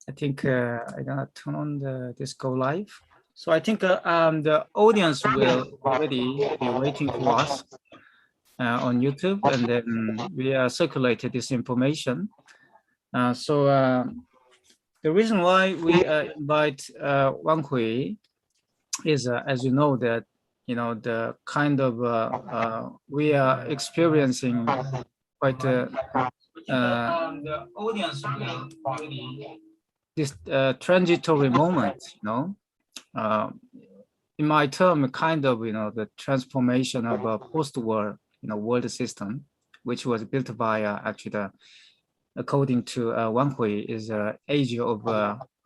I think I'm gonna turn on this go live. So I think the audience will already be waiting for us on YouTube, and then we circulated this information. The reason why we invite Wang Hui is, as you know, that the kind of we are experiencing quite the audience will already this transitory moment, uh, in my term, kind of, the transformation of a post-war, world system, which was built by actually according to Wang Hui, is age of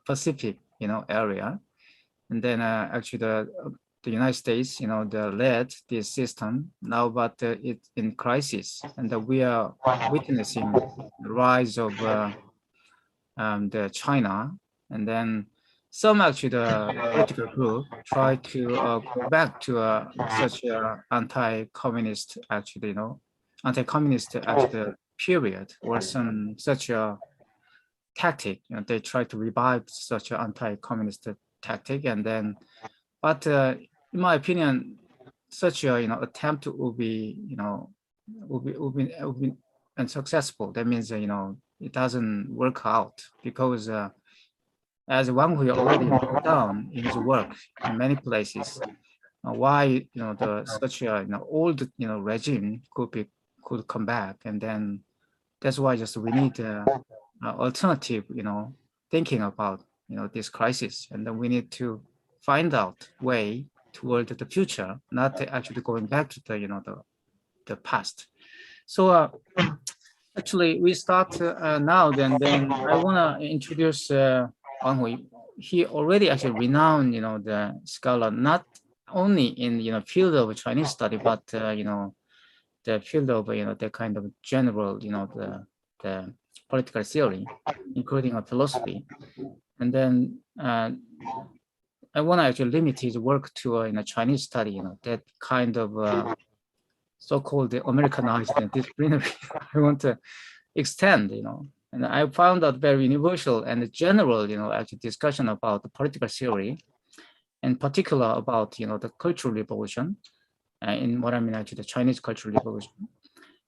Pacific, area, and then actually the United States, the led this system now, but it's in crisis, and we are witnessing the rise of the China, and then some actually the political group try to go back to such a anti-communist actually, anti-communist actually period or some such a tactic. They try to revive such an anti-communist tactic, and then, but in my opinion, such a attempt will be will be unsuccessful. That means it doesn't work out because as Wang Hui already wrote down in his work in many places, why the such a old regime could come back, and then that's why just we need alternative thinking about this crisis, and then we need to find out way toward the future, not actually going back to the the past. So actually, we start now. Then I wanna introduce Wang Hui. He already actually renowned, the scholar, not only in field of Chinese study, but the field of the kind of general, the political theory, including a philosophy. And then I want to actually limit his work to Chinese study, that kind of so-called Americanized disciplinary. I want to extend, and I found that very universal and general, actually discussion about the political theory, in particular about, the Cultural Revolution, in what I mean actually the Chinese Cultural Revolution.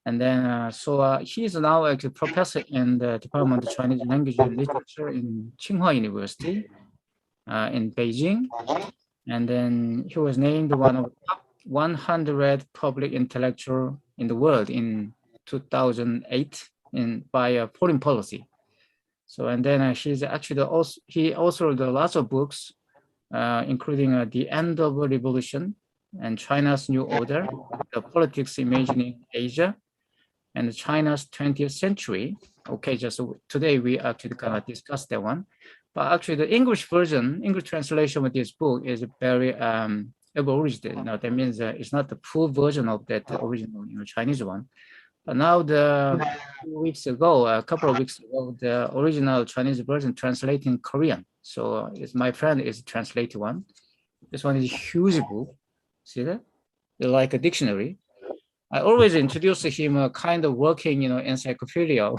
And then, he is now actually professor in the Department of Chinese Language and Literature in Tsinghua University in Beijing. And then he was named one of the top 100 public intellectual in the world in 2008 by Foreign Policy. So, and then he's actually he authored lots of books, including The End of a Revolution and China's New Order, The Politics Imagining Asia, and China's 20th Century. Okay, just today we actually gonna discuss that one. But actually the English version, English translation of this book is very original. That means it's not the full version of that original Chinese one. But now a couple of weeks ago, the original Chinese version translated in Korean. So it's my friend is translated one. This one is a huge book. See that? It's like a dictionary. I always introduce him a kind of working, encyclopedia,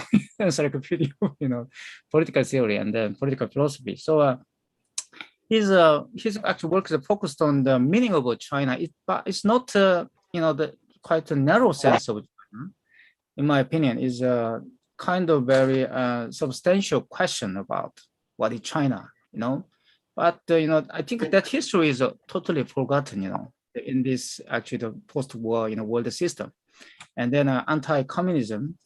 political theory and then political philosophy. So his actual work is focused on the meaning of China. But it's not, the quite a narrow sense of China. In my opinion, is a kind of very substantial question about what is China, But I think that history is totally forgotten, in this actually the post-war world system. And then anti-communism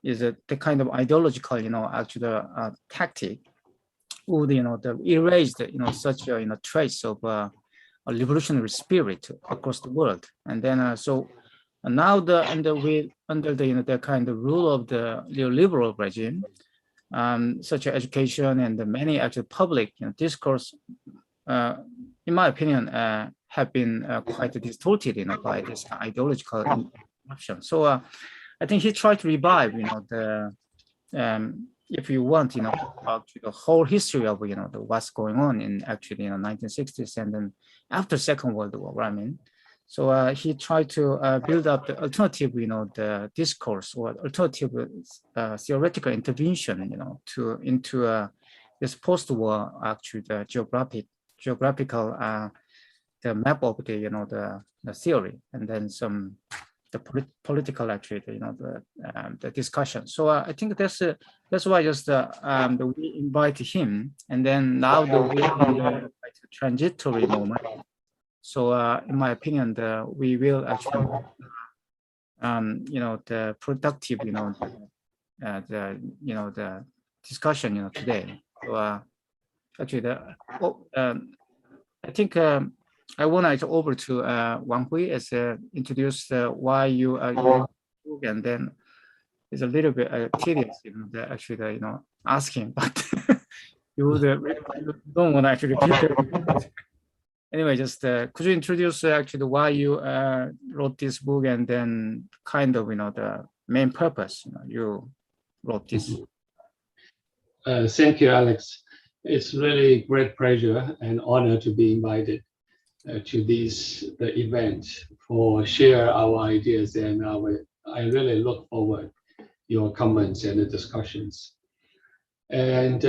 is the kind of ideological actually tactic would erase such a trace of a revolutionary spirit across the world. And then so now under the kind of rule of the neoliberal regime, such as education and the many actual public discourse, in my opinion, have been quite distorted, by this ideological option. So I think he tried to revive, the if you want, the whole history of what's going on in actually 1960s and then after Second World War. I mean, so he tried to build up the alternative, the discourse or alternative theoretical intervention, into this post-war actually the geographical the map of the the theory, and then some the political actually the discussion. So I think that's why just we invite him, and then now we are in the transitory moment. So in my opinion, we will actually the productive the discussion today. So actually I think I want to over to Wang Hui as introduce why you book, and then it's a little bit tedious, actually asking, but you don't want to actually repeat it. Anyway, just could you introduce actually why you wrote this book, and then kind of the main purpose you wrote this. Thank you, Alex. It's really great pleasure and honor to be invited to the event for share our ideas, and I really look forward your comments and the discussions. And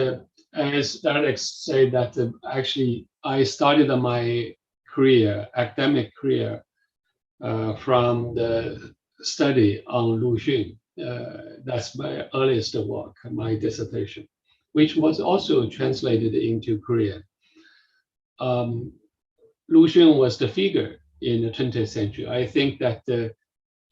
as Alex said, that actually I started my career, academic career, from the study on Lu Xun. That's my earliest work, my dissertation, which was also translated into Korean. Lu Xun was the figure in the 20th century. I think that the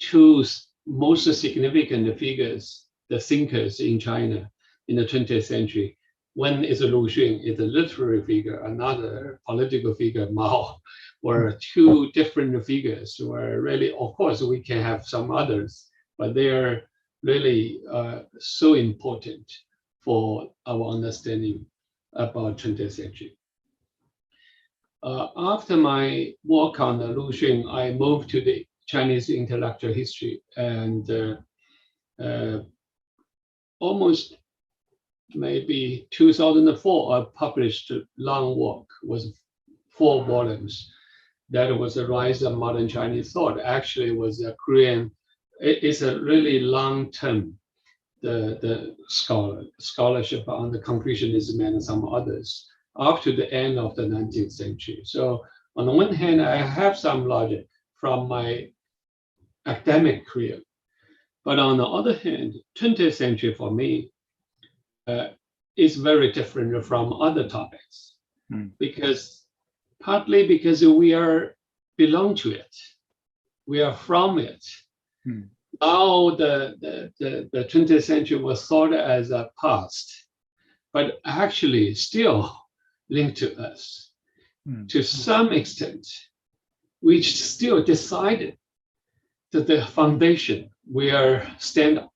two most significant figures, the thinkers in China in the 20th century, one is Lu Xun, is a literary figure, another political figure, Mao, were two different figures. Were really, of course, we can have some others, but they are really so important for our understanding about 20th century. After my work on Lu Xun, I moved to the Chinese intellectual history, and almost maybe 2004, I published a long work, was 4 volumes. That was the rise of modern Chinese thought. Actually, was a Korean. It's a really long term. The scholarship on the Confucianism and some others up to the end of the 19th century. So on the one hand, I have some logic from my academic career, but on the other hand, 20th century for me is very different from other topics, because partly because we belong to it, we are from it. Now the 20th century was thought as a past, but actually still linked to us to some extent, which still decided that the foundation we are stand on.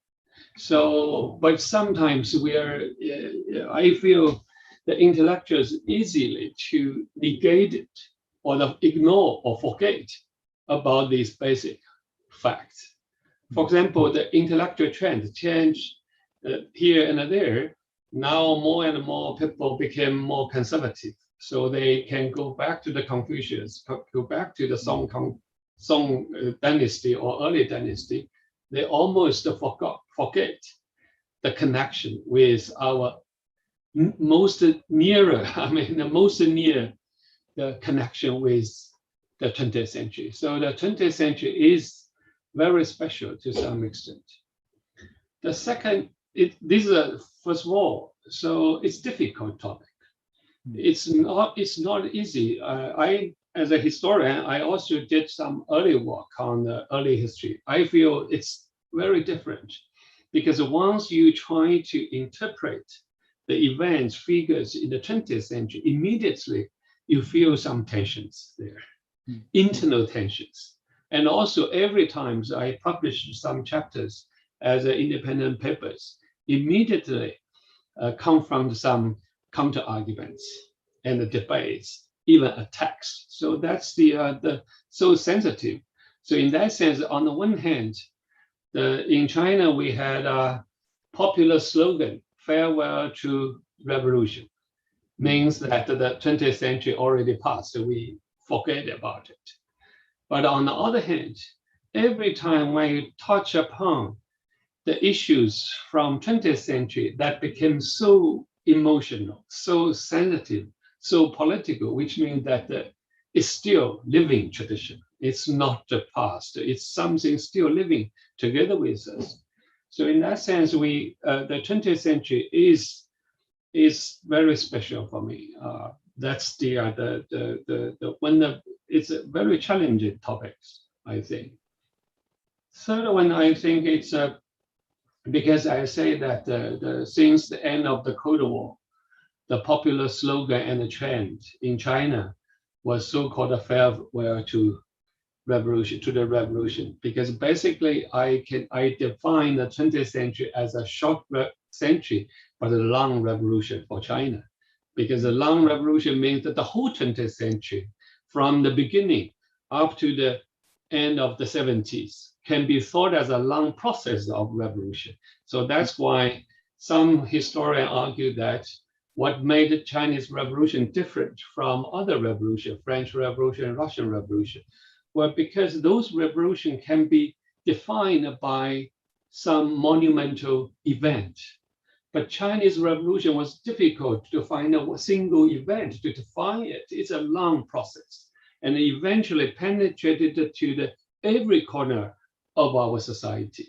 So, but sometimes I feel the intellectuals easily to negate it or ignore or forget about these basic facts. For example, the intellectual trend change here and there. Now more and more people became more conservative, so they can go back to the Confucius, go back to the Song dynasty or early dynasty. They almost forget the connection with our most nearer, the most near the connection with the 20th century. So the 20th century is very special to some extent. The second, this is first of all, so it's difficult topic. It's not easy. I, as a historian, I also did some early work on the early history. I feel it's very different, because once you try to interpret the events, figures in the 20th century, immediately you feel some tensions there, internal tensions. And also every time I publish some chapters as independent papers, immediately come from some counter arguments and the debates, even attacks. So that's the so sensitive. So in that sense, on the one hand, in China we had a popular slogan, "Farewell to revolution," means that the 20th century already passed, so we forget about it. But on the other hand, every time when you touch upon the issues from 20th century that became so emotional, so sensitive, so political, which means that it's still living tradition. It's not the past. It's something still living together with us. So in that sense, the 20th century is very special for me. That's it's a very challenging topics, I think. Third one, I think it's because I say that since the end of the Cold War, the popular slogan and the trend in China was so-called farewell to the revolution, because basically I define the 20th century as a short century, but a long revolution for China, because the long revolution means that the whole 20th century, from the beginning up to the end of the 70s, can be thought as a long process of revolution. So that's why some historians argue that what made the Chinese Revolution different from other revolutions, French Revolution, Russian Revolution, well, because those revolutions can be defined by some monumental event. But Chinese Revolution was difficult to find a single event to define it. It's a long process, and it eventually penetrated to every corner of our society.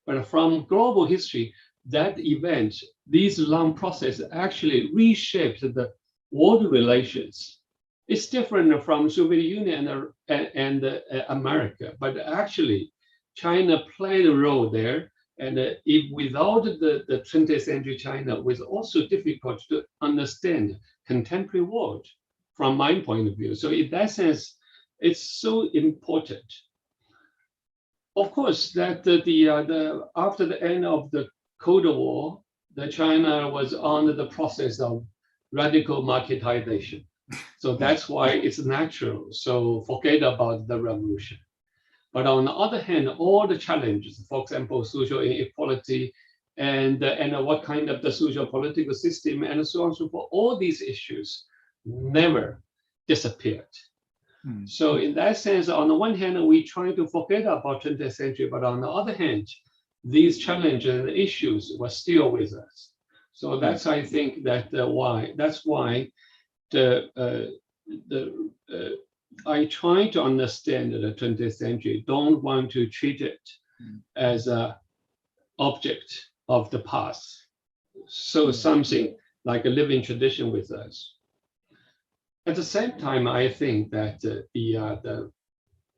But from global history, that event, these long processes actually reshaped the world relations. It's different from Soviet Union and America, but actually China played a role there. And if without the 20th century China, it was also difficult to understand contemporary world from my point of view. So in that sense, it's so important. Of course, that after the end of the Cold War, China was under the process of radical marketization. So that's why it's natural. So forget about the revolution. But on the other hand, all the challenges, for example, social inequality and what kind of the social political system and so on and so forth, all these issues never disappeared. So in that sense, on the one hand, we try to forget about 20th century, but on the other hand, these challenges and issues were still with us. So that's, I think, that's why I try to understand the 20th century, don't want to treat it as an object of the past. So something like a living tradition with us. At the same time, I think that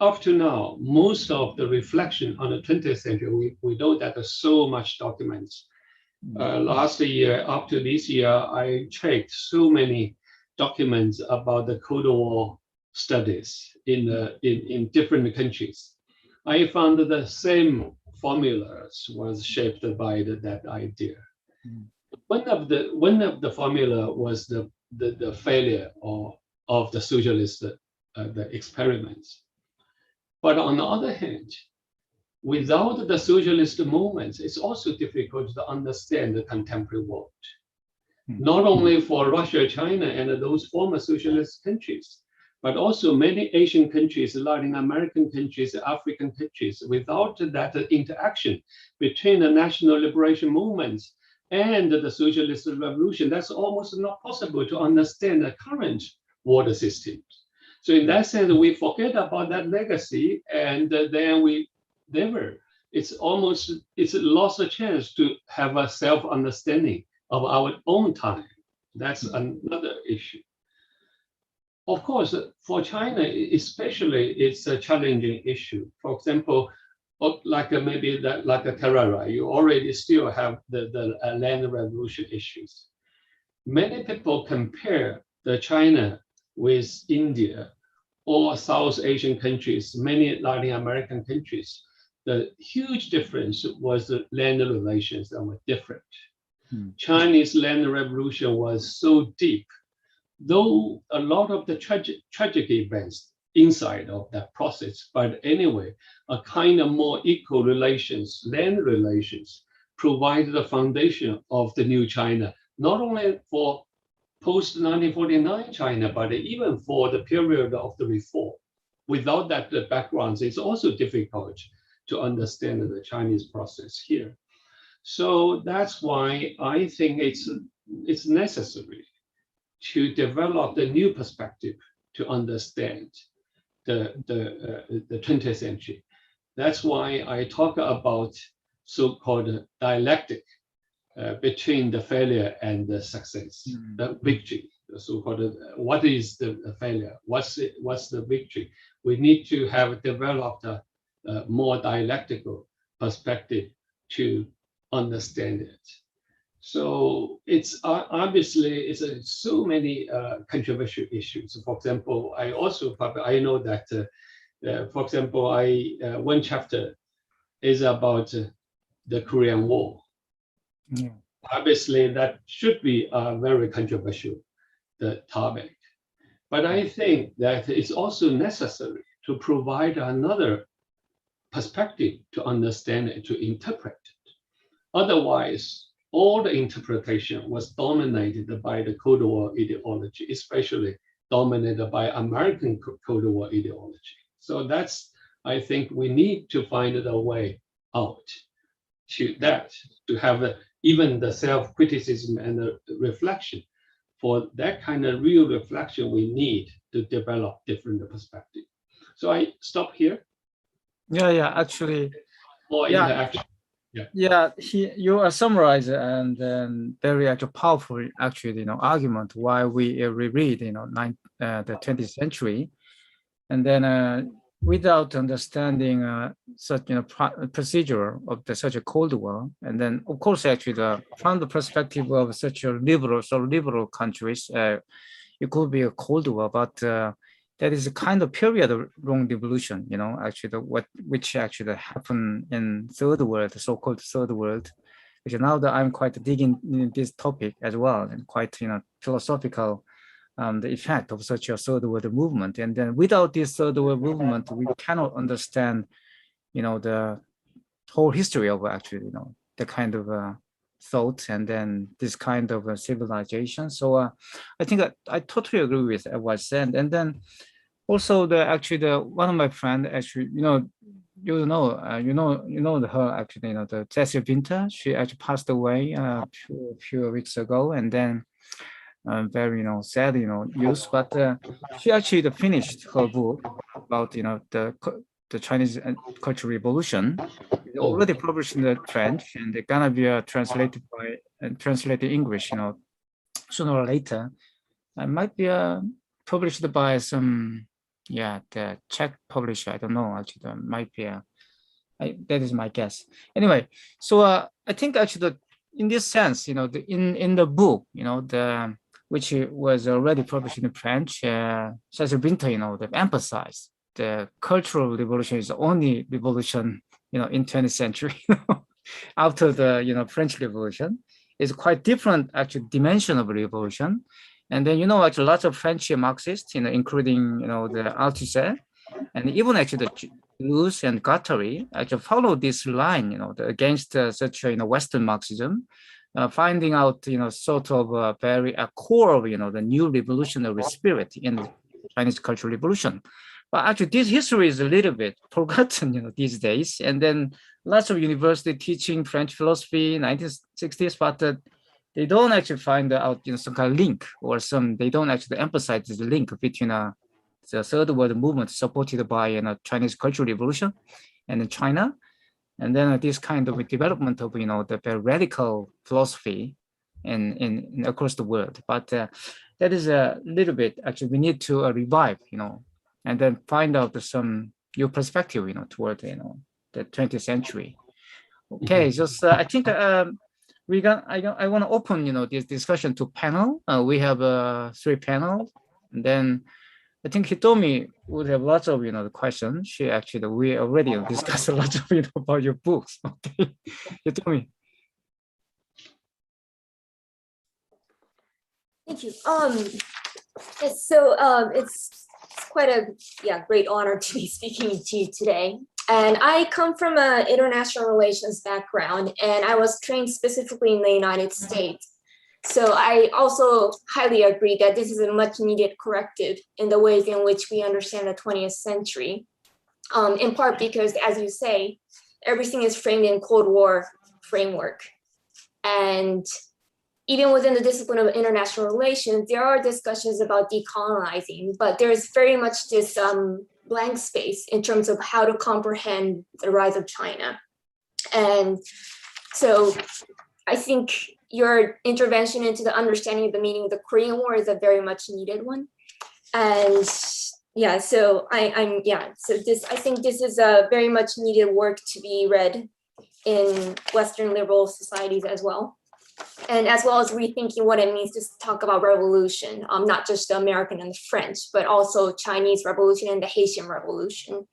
up to now, most of the reflection on the 20th century, we know that there's so much documents. Last year, up to this year, I checked so many documents about the Cold War studies in different countries. I found that the same formulas was shaped by that idea. One of the formula was the failure of the socialist the experiments. But on the other hand, without the socialist movements, it's also difficult to understand the contemporary world. Not only for Russia, China, and those former socialist countries, but also many Asian countries, Latin American countries, African countries. Without that interaction between the national liberation movements and the socialist revolution, that's almost not possible to understand the current world systems. So in that sense, we forget about that legacy, and then we never, it's lost a chance to have a self-understanding of our own time. That's another issue. Of course, for China, especially, it's a challenging issue. For example, like Carrara, you already still have the land revolution issues. Many people compare the China with India or South Asian countries, many Latin American countries. The huge difference was the land relations that were different. Chinese land revolution was so deep, though a lot of the tragic events inside of that process, but anyway, a kind of more equal relations, land relations, provided the foundation of the new China, not only for post-1949 China, but even for the period of the reform. Without that background, it's also difficult to understand the Chinese process here. So that's why I think it's it's necessary to develop the new perspective to understand the 20th century. That's why I talk about so-called dialectic between the failure and the success, the victory. The so-called what is the failure? What's the victory? We need to have developed a more dialectical perspective to understand it. So it's obviously so many controversial issues. For example, I know that, for example, one chapter is about the Korean War. Yeah. Obviously, that should be a very controversial topic. But I think that it's also necessary to provide another perspective to understand it, to interpret it. Otherwise, all the interpretation was dominated by the Cold War ideology, especially dominated by American Cold War ideology. So I think we need to find a way out to have even the self-criticism and the reflection. For that kind of real reflection, we need to develop different perspective. So I stop here. Yeah, actually. Or Yeah. interaction. Yeah, you summarize and then very actually powerful actually argument why we reread the 20th century, and then without understanding such procedure of such a Cold War, and then of course actually from the perspective of such a liberal countries, it could be a Cold War, but that is a kind of period of long revolution, actually which actually happened in third world, the so-called third world, which now that I'm quite digging in this topic as well, and quite philosophical, the effect of such a third world movement. And then without this third world movement, we cannot understand, the whole history of actually, the kind of thought and then this kind of civilization. So I think I totally agree with what said. And then also one of my friend actually, her actually, the Jessie Winter, she actually passed away a few weeks ago, and then very sad news, but she actually finished her book about the Chinese Cultural Revolution. It's already published in the French, and they're gonna be translated English sooner or later. It might be published by some the Czech publisher. I don't know, actually. There might be that is my guess. Anyway, so I think actually in this sense, in the book, which was already published in French, Cecil Winter, they emphasize the cultural revolution is the only revolution, in 20th century. After the French Revolution, is quite different actually dimension of revolution. And then actually lots of French Marxists, including the Althusser, and even actually the Deleuze and Guattari actually follow this line, against such Western Marxism, finding out sort of a very core of the new revolutionary spirit in the Chinese Cultural Revolution. But actually, this history is a little bit forgotten, these days. And then lots of university teaching French philosophy, 1960s, but they don't actually find out some kind of link, or they don't actually emphasize the link between the third world movement supported by Chinese Cultural Revolution and China, and then this kind of development of the very radical philosophy in across the world. But that is a little bit actually we need to revive, and then find out some new perspective, toward the 20th century. Okay, just I think I want to open this discussion to panel. We have 3 panels, and then I think Hitomi would have lots of the questions. We already discussed a lot of about your books. Okay, Hitomi. Thank you. It's quite a great honor to be speaking to you today. And I come from an international relations background, and I was trained specifically in the United States. So I also highly agree that this is a much needed corrective in the ways in which we understand the 20th century, in part because, as you say, everything is framed in Cold War framework. And even within the discipline of international relations, there are discussions about decolonizing, but there's very much this blank space in terms of how to comprehend the rise of China. And so I think your intervention into the understanding of the meaning of the Korean War is a very much needed one. And yeah, so I think this is a very much needed work to be read in Western liberal societies as well. And as well as rethinking what it means to talk about revolution, not just the American and the French, but also Chinese revolution and the Haitian revolution.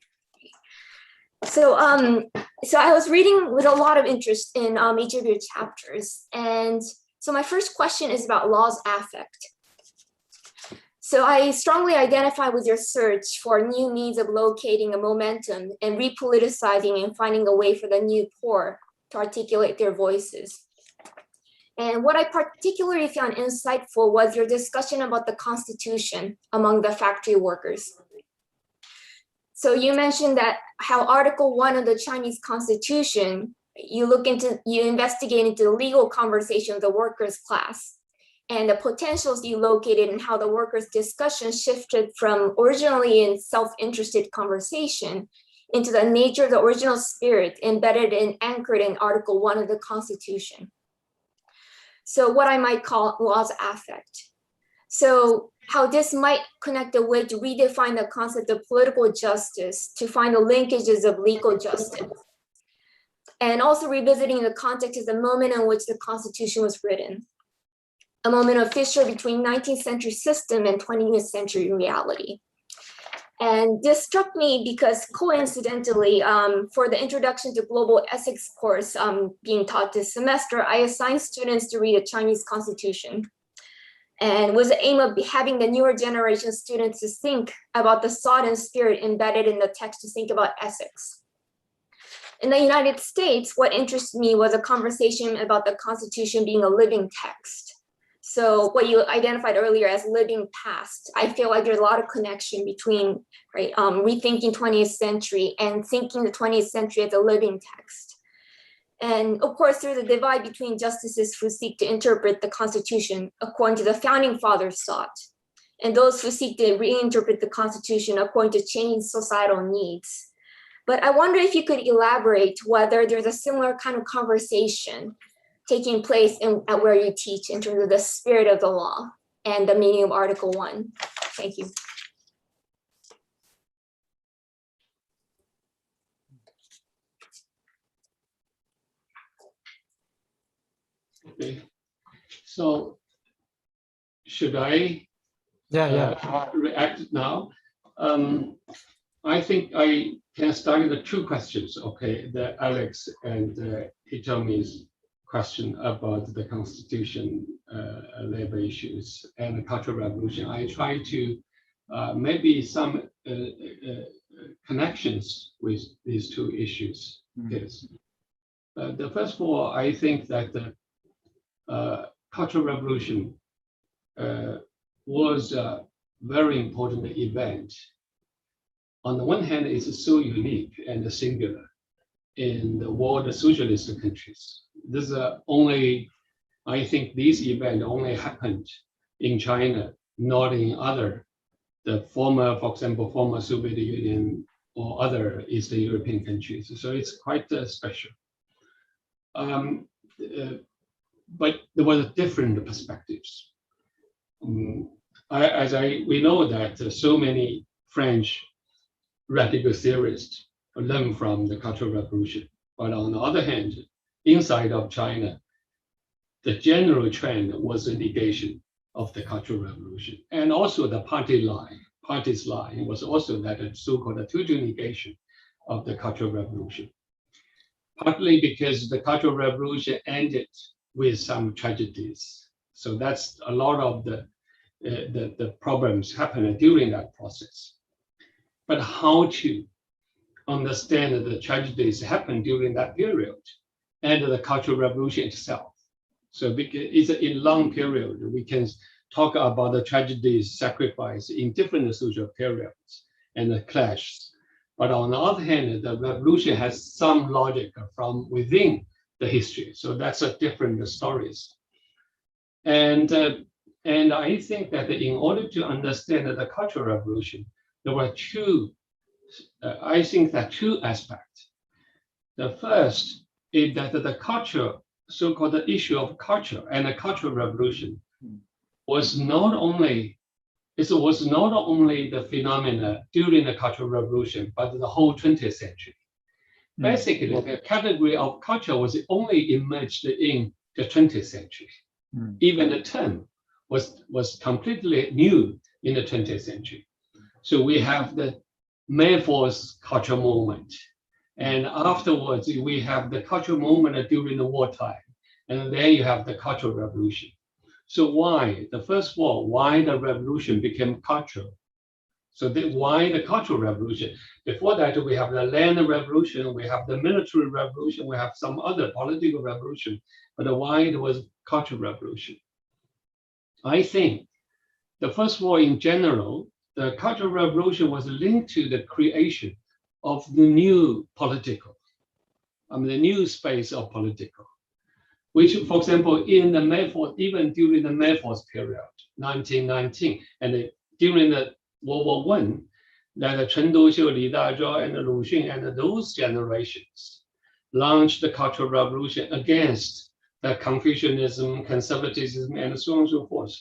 So I was reading with a lot of interest in each of your chapters. And so my first question is about law's affect. So I strongly identify with your search for new means of locating a momentum and repoliticizing and finding a way for the new poor to articulate their voices. And what I particularly found insightful was your discussion about the Constitution among the factory workers. So you mentioned that how Article 1 of the Chinese Constitution, you investigate into the legal conversation of the workers' class and the potentials you located in how the workers' discussion shifted from originally in self-interested conversation into the nature of the original spirit embedded and anchored in Article 1 of the Constitution. So what I might call law's affect. So how this might connect a way to redefine the concept of political justice to find the linkages of legal justice. And also revisiting the context of the moment in which the Constitution was written, a moment of fissure between 19th century system and 20th century reality. And this struck me because coincidentally, for the Introduction to Global Ethics course being taught this semester, I assigned students to read a Chinese Constitution. And with the aim of having the newer generation students to think about the thought and spirit embedded in the text to think about ethics. In the United States, what interested me was a conversation about the Constitution being a living text. So what you identified earlier as living past, I feel like there's a lot of connection between rethinking 20th century and thinking the 20th century as a living text. And of course, there's a divide between justices who seek to interpret the Constitution according to the founding fathers' thought, and those who seek to reinterpret the Constitution according to changing societal needs. But I wonder if you could elaborate whether there's a similar kind of conversation taking place at where you teach in terms of the spirit of the law and the meaning of Article 1. Thank you. Okay, so should I react now? I think I can start with the two questions, okay, the Alex and Hitomi's question about the Constitution, labor issues, and the Cultural Revolution. I try to maybe some connections with these two issues. Yes. The first of all, I think that the Cultural Revolution was a very important event. On the one hand, it's so unique and singular in the world socialist countries. This is I think this event only happened in China, not in other, for example, former Soviet Union or other Eastern European countries. So it's quite special. But there was different perspectives. We know that so many French radical theorists learned from the Cultural Revolution. But on the other hand, inside of China, the general trend was a negation of the Cultural Revolution. And also the party's line was also that so-called total negation of the Cultural Revolution. Partly because the Cultural Revolution ended with some tragedies. So that's a lot of the problems happened during that process. But how to understand that the tragedies happened during that period and the Cultural Revolution itself. So because it's a long period, we can talk about the tragedies, sacrifice in different social periods and the clashes. But on the other hand, the revolution has some logic from within the history. So that's a different stories. And I think that in order to understand the Cultural Revolution, there were two aspects. The first is that the culture, so-called the issue of culture and the Cultural Revolution was not only the phenomena during the Cultural Revolution, but the whole 20th century. Basically, the category of culture was only emerged in the 20th century. Even the term was completely new in the 20th century. So we have the Mayforce cultural movement. And afterwards, we have the cultural movement during the wartime. And then you have the Cultural Revolution. So why? The first of all, why the revolution became cultural? So why the Cultural Revolution? Before that, we have the land revolution, we have the military revolution, we have some other political revolution. But why it was Cultural Revolution? I think the first of all, in general, the Cultural Revolution was linked to the creation of the new political, the new space of political, which, for example, in the Mayforce, even during the Mayforce period, 1919, and during the World War I, that Chen Duxiu, Li Dazhao, and Lu Xun, and those generations launched the Cultural Revolution against the Confucianism, conservatism, and so on and so forth.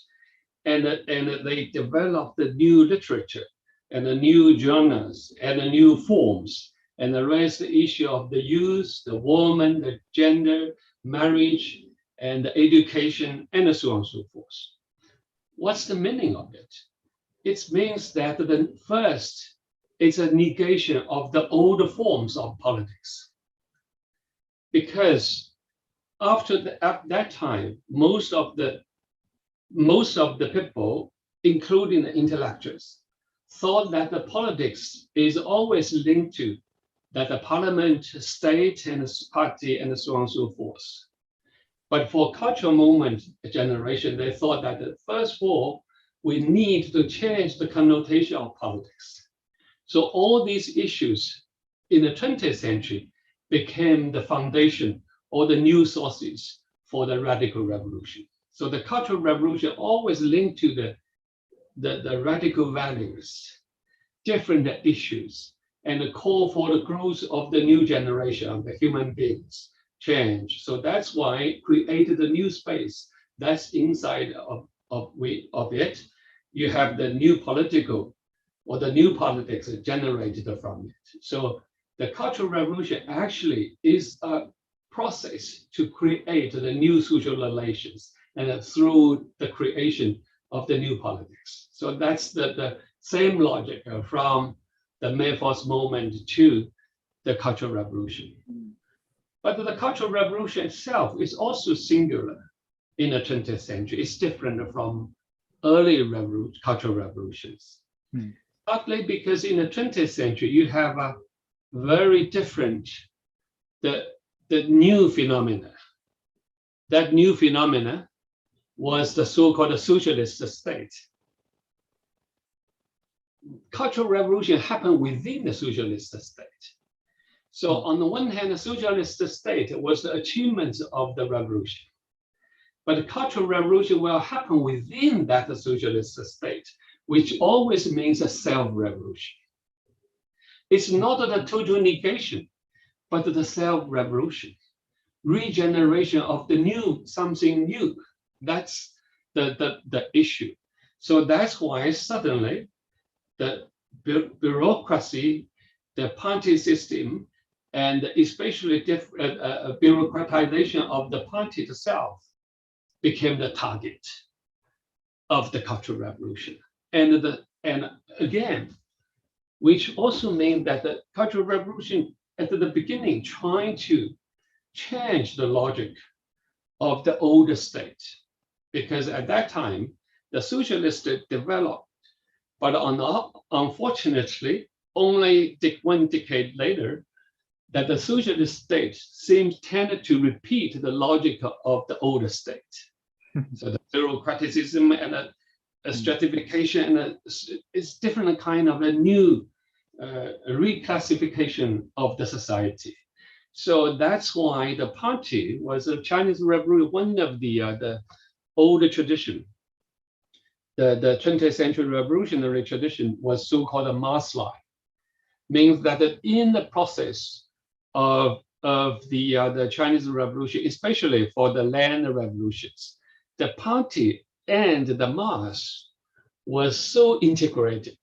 And they developed the new literature and the new genres and the new forms, and raised the issue of the youth, the woman, the gender, marriage, and education, and so on and so forth. What's the meaning of it? It means that the first is a negation of the older forms of politics. Because at that time, most of the people, including the intellectuals, thought that the politics is always linked to that the parliament, state, and party, and so on and so forth. But for cultural movement generation, they thought that first of all, we need to change the connotation of politics. So all these issues in the 20th century became the foundation or the new sources for the radical revolution. So the Cultural Revolution always linked to the radical values, different issues, and the call for the growth of the new generation of the human beings change. So that's why it created a new space that's inside of it. You have the new political or the new politics generated from it. So the Cultural Revolution actually is a process to create the new social relations, and through the creation of the new politics. So that's the same logic from the Mayforce moment to the Cultural Revolution. But the Cultural Revolution itself is also singular in the 20th century. It's different from early cultural revolutions. Partly because in the 20th century, you have a very different, the new phenomena. That new phenomena was the so-called socialist state. Cultural revolution happened within the socialist state. So on the one hand, the socialist state was the achievement of the revolution. But the Cultural Revolution will happen within that socialist state, which always means a self-revolution. It's not the total negation, but the self-revolution, regeneration of the new, something new. That's the issue. So that's why suddenly the bureaucracy, the party system, and especially bureaucratization of the party itself became the target of the Cultural Revolution. And again, which also means that the Cultural Revolution at the beginning trying to change the logic of the older state, because at that time, the socialists developed, but unfortunately, only one decade later, that the socialist state tended to repeat the logic of the older state. So the bureaucraticism and a stratification, and it's different kind of a new reclassification of the society. So that's why the party was a Chinese Revolution, one of the old tradition. The 20th century revolutionary tradition was so-called a mass line, means that in the process of the Chinese Revolution, especially for the land revolutions, the party and the mass was so integrated.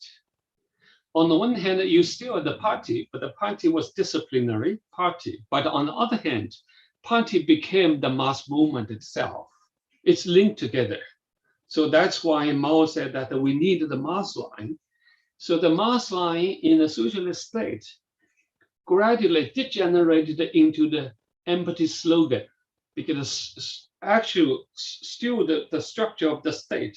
On the one hand, you still the party, but the party was disciplinary party. But on the other hand, party became the mass movement itself. It's linked together. So that's why Mao said that we need the mass line. So the mass line in a socialist state gradually degenerated into the empty slogan, because actually still the structure of the state.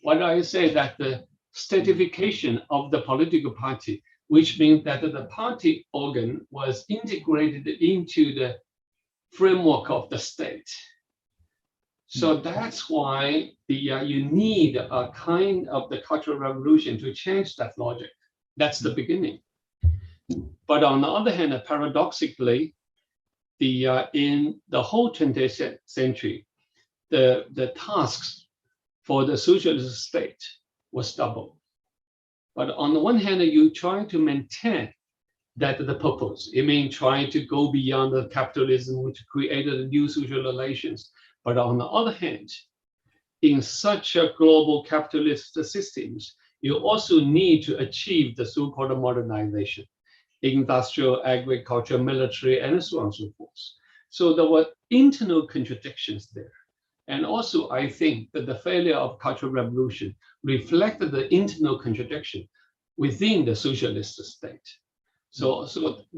What I say that the statification of the political party, which means that the party organ was integrated into the framework of the state. So that's why you need a kind of the Cultural Revolution to change that logic. That's the beginning. But on the other hand, paradoxically, in the whole 20th century, the tasks for the socialist state was double. But on the one hand, you try to maintain that the purpose. It means trying to go beyond the capitalism, which created new social relations. But on the other hand, in such a global capitalist systems, you also need to achieve the so-called modernization, industrial, agriculture, military, and so on and so forth. So there were internal contradictions there. And also, I think that the failure of Cultural Revolution reflected the internal contradiction within the socialist state. So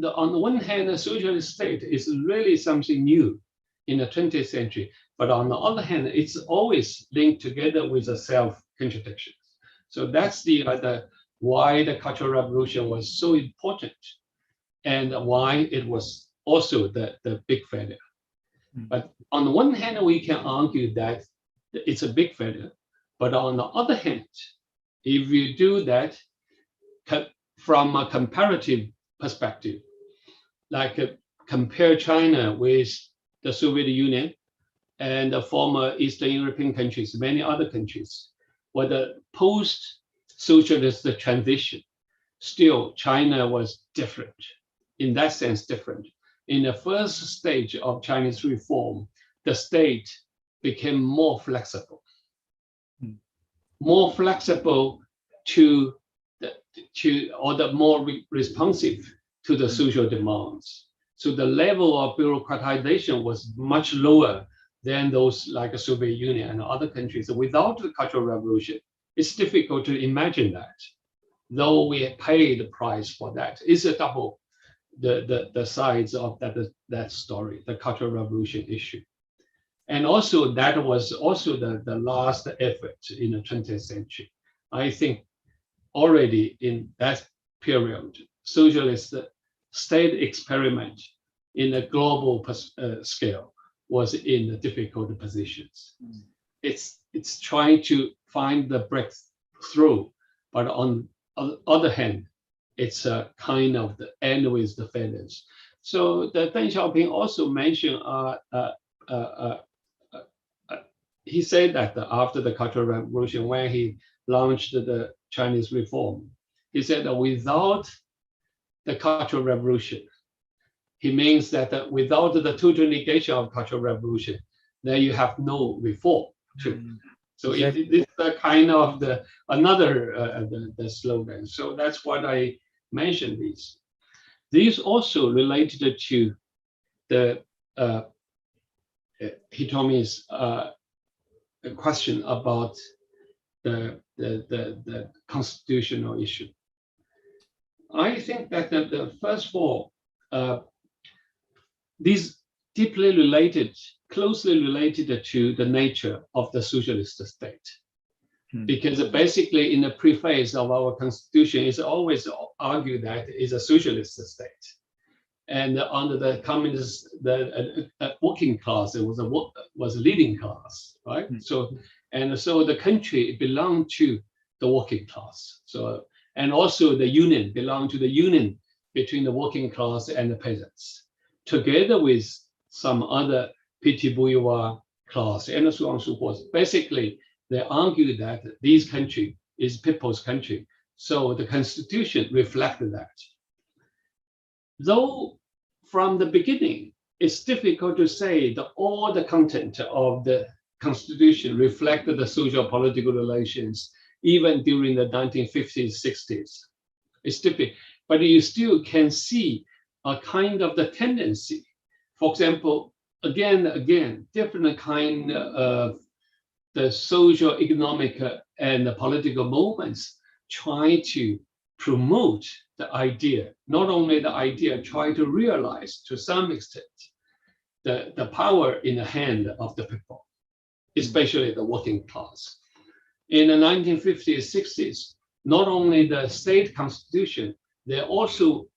on the one hand, the socialist state is really something new in the 20th century. But on the other hand, it's always linked together with the self-contradictions. So that's why the Cultural Revolution was so important, and why it was also the big failure. But on the one hand, we can argue that it's a big failure. But on the other hand, if you do that from a comparative perspective, like compare China with the Soviet Union and the former Eastern European countries, many other countries, where the post-socialist transition, still China was different, in that sense different. In the first stage of Chinese reform, the state became more flexible to more responsive to the social demands. So the level of bureaucratization was much lower than those like the Soviet Union and other countries. Without the Cultural Revolution, it's difficult to imagine that. Though we paid the price for that, it's a double the size of that story, the Cultural Revolution issue. And also that was also the last effort in the 20th century. I think already in that period, socialist state experiment in a global scale was in the difficult positions. It's trying to find the breakthrough, but on the other hand, it's a kind of the end with the failures. So the Deng Xiaoping also mentioned, he said that after the Cultural Revolution, when he launched the Chinese reform, he said that without the Cultural Revolution, he means that without the total negation of Cultural Revolution, then you have no reform too. So it's a kind of another slogan. So that's what I mentioned these. These also related to the Hitomi's question about the constitutional issue. I think that first of all, these closely related to the nature of the socialist state. Because basically in the preface of our constitution, it's always argued that it's a socialist state. And under the communist, the working class, it was a leading class, right? So the country belonged to the working class. So, and also the union belonged to the union between the working class and the peasants, together with some other petit bourgeois class, and so on and so forth. Basically, they argue that this country is people's country. So the constitution reflected that. Though from the beginning, it's difficult to say that all the content of the constitution reflected the social political relations, even during the 1950s, 60s. It's difficult, but you still can see a kind of the tendency. For example, again, different kind of the social, economic, and the political movements try to promote the idea, not only the idea, try to realize to some extent the power in the hand of the people, especially the working class. In the 1950s, 60s, not only the state constitution, they also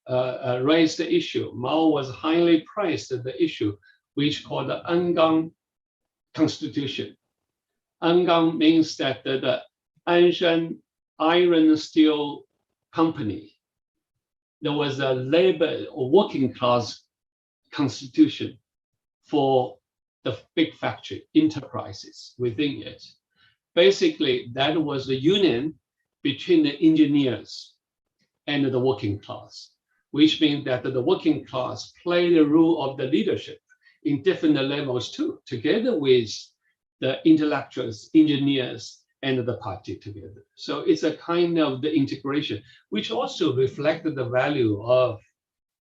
raised the issue. Mao was highly praised the issue, which called the Angang Constitution. Angang means that the Anshan Iron Steel Company, there was a labor or working class constitution for the big factory enterprises within it. Basically, that was the union between the engineers and the working class, which means that the working class played the role of the leadership in different levels too, together with the intellectuals, engineers, and the party together. So it's a kind of the integration, which also reflected the value of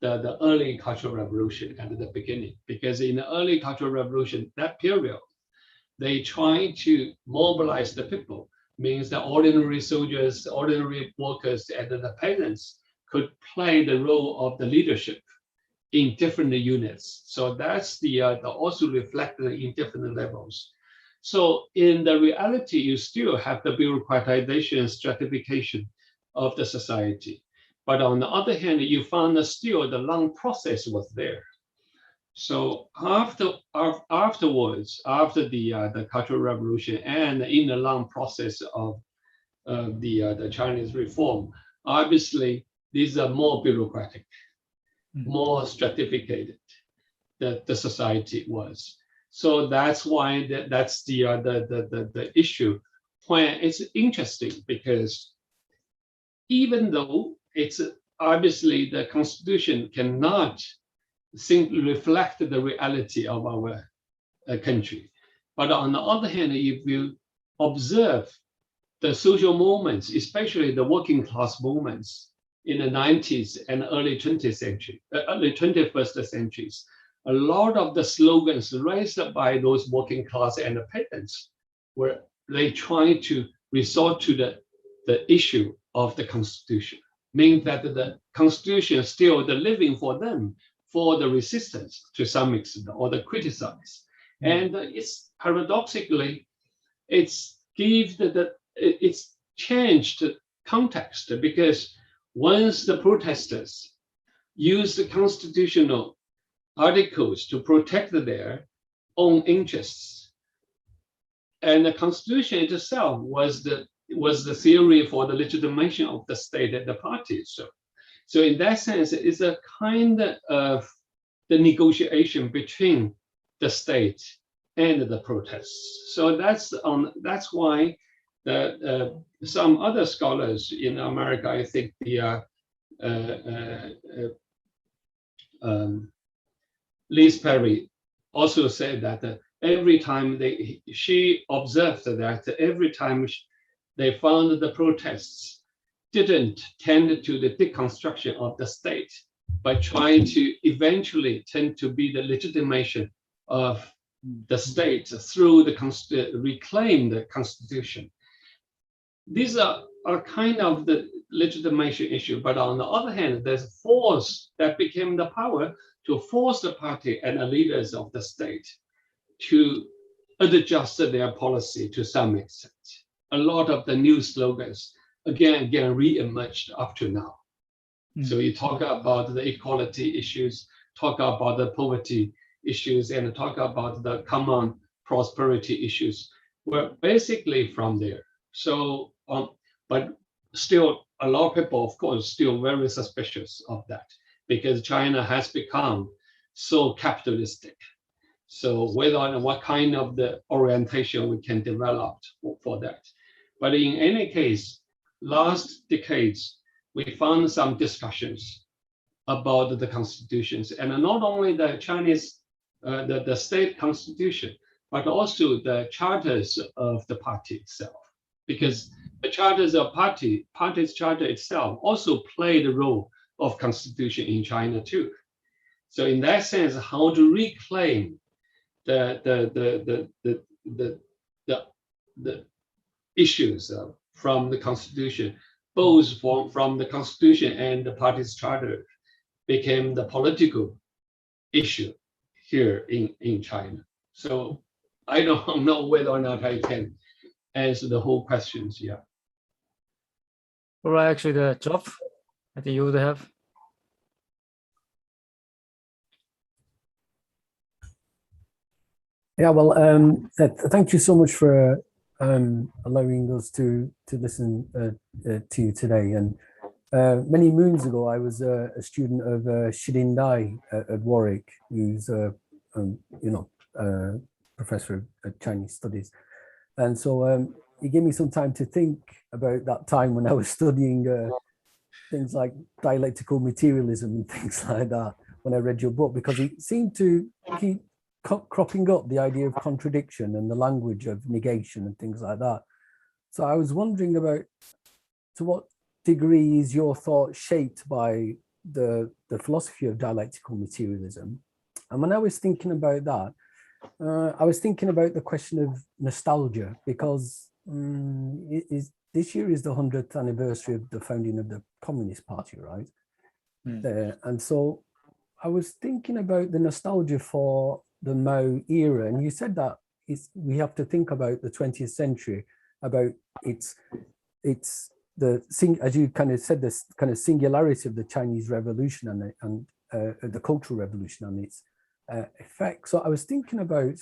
the early Cultural Revolution at the beginning, because in the early Cultural Revolution, that period, they tried to mobilize the people, means the ordinary soldiers, ordinary workers, and the peasants could play the role of the leadership in different units. So that's the also reflected in different levels. So in the reality, you still have the bureaucratization, stratification of the society. But on the other hand, you found that still the long process was there. So afterwards, after the Cultural Revolution and in the long process of the Chinese reform, obviously these are more bureaucratic, more stratificated that the society was. So that's why that's the issue. When it's interesting because even though it's obviously the Constitution cannot simply reflect the reality of our country, but on the other hand, if you observe the social movements, especially the working class movements in the 90s and early 20th century, early 21st centuries, a lot of the slogans raised by those working class and the peasants were they trying to resort to the issue of the Constitution, meaning that the Constitution is still the living for them, for the resistance to some extent, or the criticize. And it's paradoxically, it's changed the context, because once the protesters use the constitutional articles to protect their own interests, and the Constitution itself was the theory for the legitimation of the state and the party. So in that sense, it's a kind of the negotiation between the state and the protests. So that's why some other scholars in America, I think Liz Perry also said that every time she observed that every time they found the protests didn't tend to the deconstruction of the state, but trying to eventually tend to be the legitimation of the state through the reclaim the Constitution. These are kind of the legitimation issue, but on the other hand, there's a force that became the power to force the party and the leaders of the state to adjust their policy to some extent. A lot of the new slogans again re-emerged up to now. So you talk about the equality issues, talk about the poverty issues, and talk about the common prosperity issues. We're basically from there. So, but still, a lot of people, of course, still very suspicious of that, because China has become so capitalistic. So whether or what kind of the orientation we can develop for that. But in any case, last decades, we found some discussions about the constitutions, and not only the Chinese, the state constitution, but also the charters of the party itself, because the charters of party's charter itself also play the role of constitution in China too. So in that sense, how to reclaim the issues from the constitution, both from the constitution and the party's charter, became the political issue here in China. So I don't know whether or not I can answer the whole questions. Yeah. All right, actually, the job I think you would have. Yeah, well, thank you so much for allowing us to listen to you today. And many moons ago, I was a student of Shidin Dai at Warwick, who's professor of Chinese studies. And so he gave me some time to think about that time when I was studying things like dialectical materialism and things like that when I read your book, because it seemed to keep cropping up, the idea of contradiction and the language of negation and things like that. So I was wondering about, to what degree is your thought shaped by the philosophy of dialectical materialism? And when I was thinking about that, I was thinking about the question of nostalgia, because this year is the 100th anniversary of the founding of the Communist Party, right? And so I was thinking about the nostalgia for the Mao era, and you said that we have to think about the 20th century, about its as you kind of said, this kind of singularity of the Chinese Revolution and the Cultural Revolution and its effect. So I was thinking about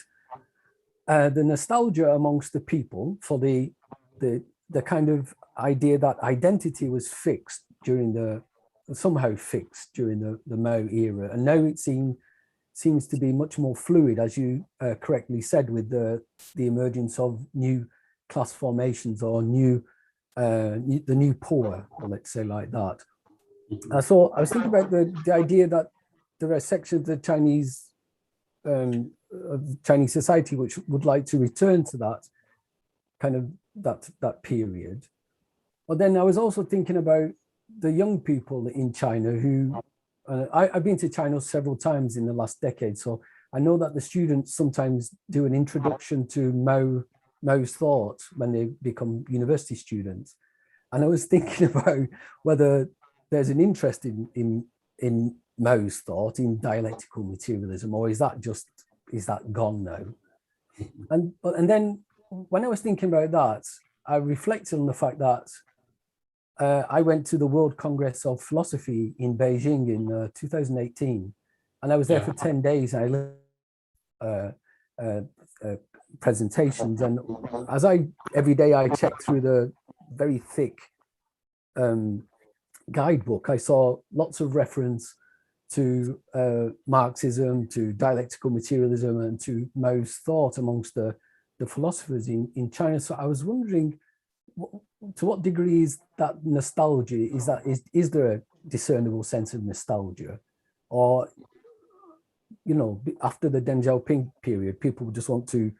the nostalgia amongst the people for the kind of idea that identity was fixed somehow fixed during the Mao era, and now it seems to be much more fluid, as you correctly said, with the emergence of new class formations or the new poor, let's say like that. So I was thinking about the idea that there are sections of the Chinese society which would like to return to that kind of that period. But then I was also thinking about the young people in China who, I've been to China several times in the last decade, so I know that the students sometimes do an introduction to Mao's thought when they become university students. And I was thinking about whether there's an interest in Mao's thought, in dialectical materialism, or is that gone now? And then when I was thinking about that, I reflected on the fact that I went to the World Congress of Philosophy in Beijing in 2018, and I was there for 10 days. And I listened presentations, and every day I checked through the very thick guidebook, I saw lots of reference to Marxism, to dialectical materialism, and to Mao's thought amongst the philosophers in China. So I was wondering, to what degree is that nostalgia? Is there a discernible sense of nostalgia, or after the Deng Xiaoping period, people just want to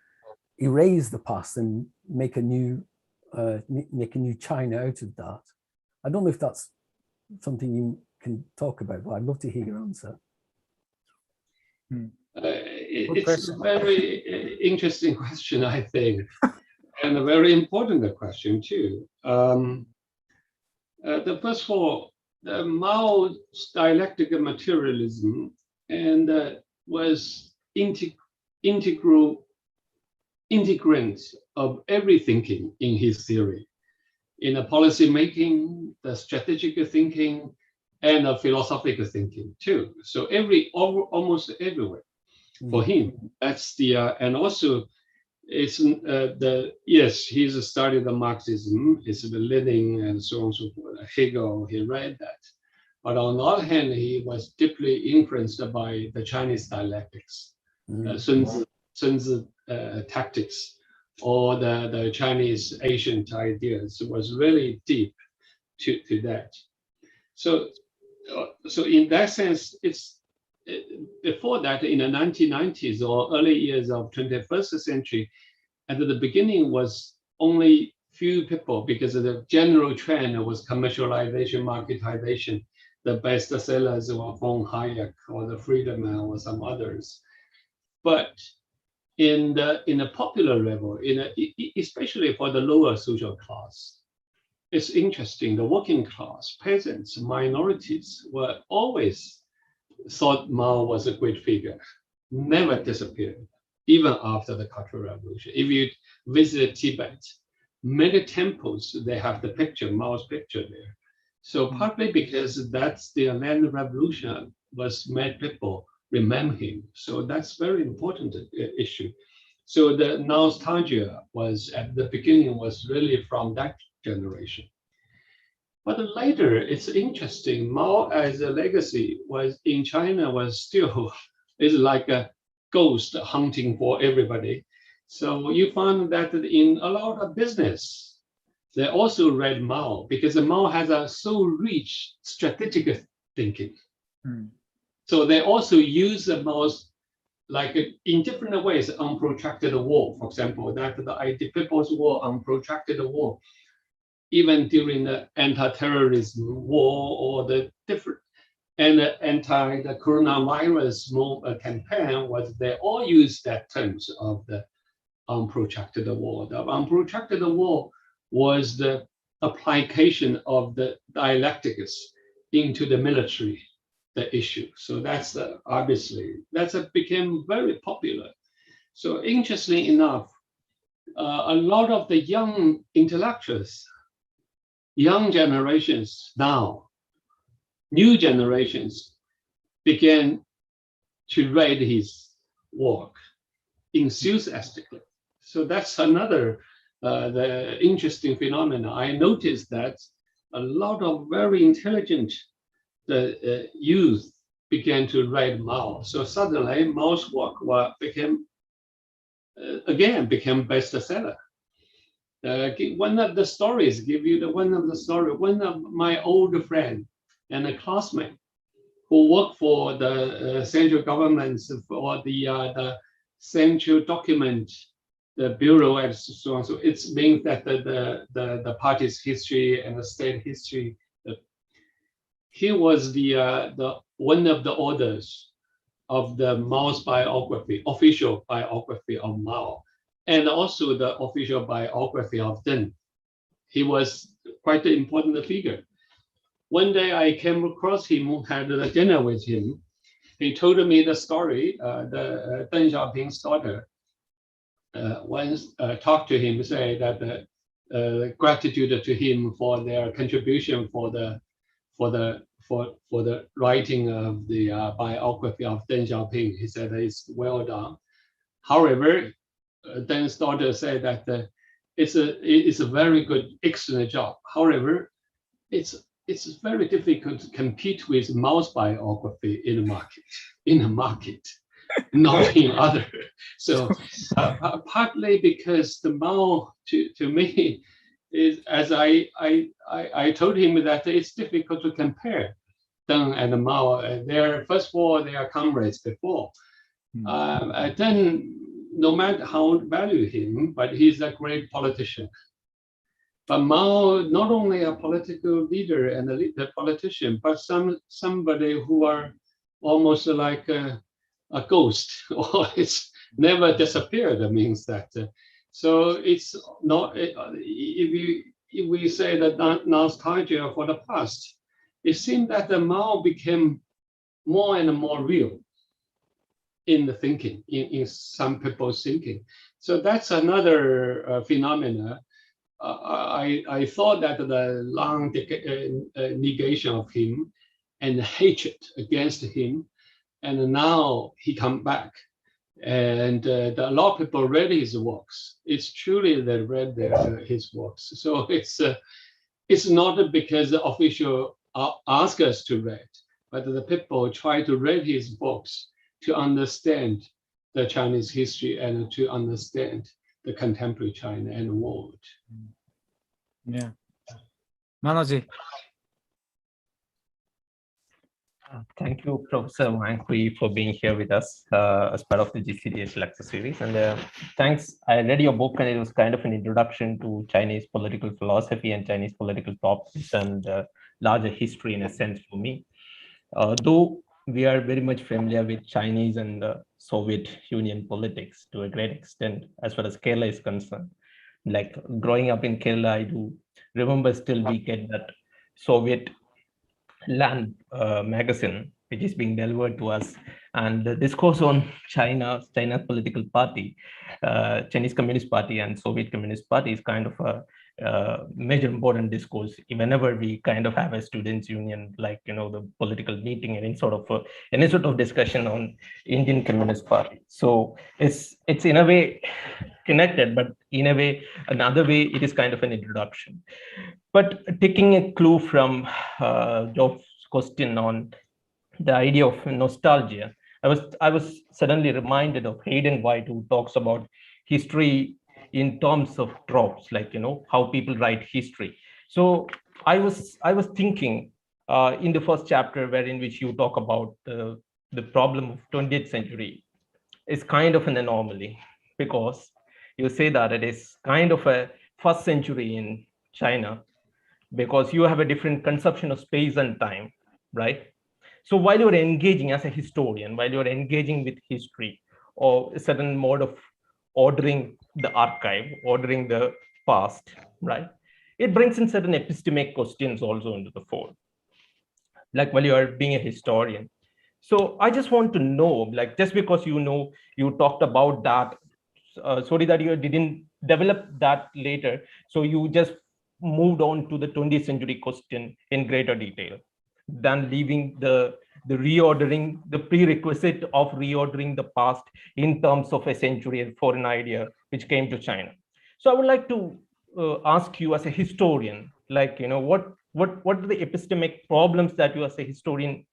erase the past and make a new China out of that? I don't know if that's something you can talk about, but I'd love to hear your answer. It's a very interesting question, I think. And a very important question too. First of all, the Mao's dialectical materialism was integrant of every thinking in his theory, in the policy making, the strategic thinking, and the philosophical thinking too. So almost everywhere for him. That's and also. It's he's studied the Marxism, it's the Lenin and so on and so forth. Hegel, he read that. But on the other hand, he was deeply influenced by the Chinese dialectics. Sun Tzu tactics, or the Chinese ancient ideas was really deep to that. So in that sense, it's before that, in the 1990s or early years of 21st century, at the beginning was only few people, because of the general trend was commercialization, marketization. The best sellers were von Hayek or the Friedman or some others. But in the popular level, especially for the lower social class, it's interesting. The working class, peasants, minorities were always thought Mao was a great figure, never disappeared, even after the Cultural Revolution. If you visit Tibet, many temples, they have the picture, Mao's picture there. So partly because that's the land revolution was made people remember him. So that's very important issue. So the nostalgia was at the beginning was really from that generation. But later, it's interesting. Mao as a legacy was in China was still is like a ghost hunting for everybody. So you find that in a lot of business, they also read Mao because Mao has a so rich strategic thinking. So they also use the Mao's like in different ways on protracted war, for example, that the People's War on protracted war, even during the anti-terrorism war or the different and the coronavirus campaign was they all use that terms of the unprotracted war. The unprotracted war was the application of the dialectics into the military, the issue. So that's obviously became very popular. So interestingly enough, a lot of the young intellectuals, young generations now, new generations began to read his work enthusiastically. So that's another the interesting phenomena. I noticed that a lot of very intelligent youth began to read Mao. So suddenly Mao's work became bestseller. One of the stories one of my old friend and a classmate who worked for the central governments for the central document, the bureau, and so on. So it means that the party's history and the state history. He was the one of the authors of the Mao's biography, official biography of Mao, and also the official biography of Deng. He was quite an important figure. One day I came across him, had a dinner with him. He told me the story, the Deng Xiaoping's daughter once talked to him, say that gratitude to him for their contribution for the writing of the biography of Deng Xiaoping. He said it's well done. However, Deng's daughter said that it's a very good, excellent job. However, it's very difficult to compete with Mao's biography in the market, not in other. So partly because the Mao to me is, as I told him that it's difficult to compare Deng and Mao. First of all, they are comrades before. Then, no matter how value him, but he's a great politician. But Mao, not only a political leader and a politician, but somebody who are almost like a ghost, or it's never disappeared. That means that. So it's not, if we say that nostalgia for the past, it seemed that the Mao became more and more real in the thinking, in some people's thinking. So that's another phenomena. I thought that the long negation of him and hatred against him, and now he come back. And a lot of people read his works. It's truly they read his works. So it's not because the official ask us to read, but the people try to read his books to understand the Chinese history and to understand the contemporary China and the world. Yeah. Manoj. Thank you, Professor Wang, for being here with us as part of the GCTH lecture series. And thanks. I read your book, and it was kind of an introduction to Chinese political philosophy and Chinese political topics and larger history in a sense for me. Though we are very much familiar with Chinese and Soviet Union politics to a great extent, as far as Kerala is concerned. Like growing up in Kerala, I do remember still we get that Soviet Land magazine, which is being delivered to us, and the discourse on China's political party, Chinese Communist Party and Soviet Communist Party is kind of a major important discourse whenever we kind of have a students union, like the political meeting and any sort of discussion on Indian Communist Party. So it's in a way connected, but in a way another way it is kind of an introduction. But taking a clue from Job's question on the idea of nostalgia, I was suddenly reminded of Hayden White, who talks about history in terms of tropes, like how people write history. So I was thinking in the first chapter, in which you talk about the problem of 20th century is kind of an anomaly, because you say that it is kind of a first century in China, because you have a different conception of space and time, right? So while you're engaging as a historian, while you're engaging with history or a certain mode of ordering the archive, ordering the past, right? It brings in certain epistemic questions also into the fore, like while you are being a historian. So I just want to know, like, just because you talked about that, sorry that you didn't develop that later, so you just moved on to the 20th century question in greater detail than leaving the reordering, the prerequisite of reordering the past in terms of a century and foreign idea which came to China. So I would like to ask you as a historian, like, what are the epistemic problems that you as a historian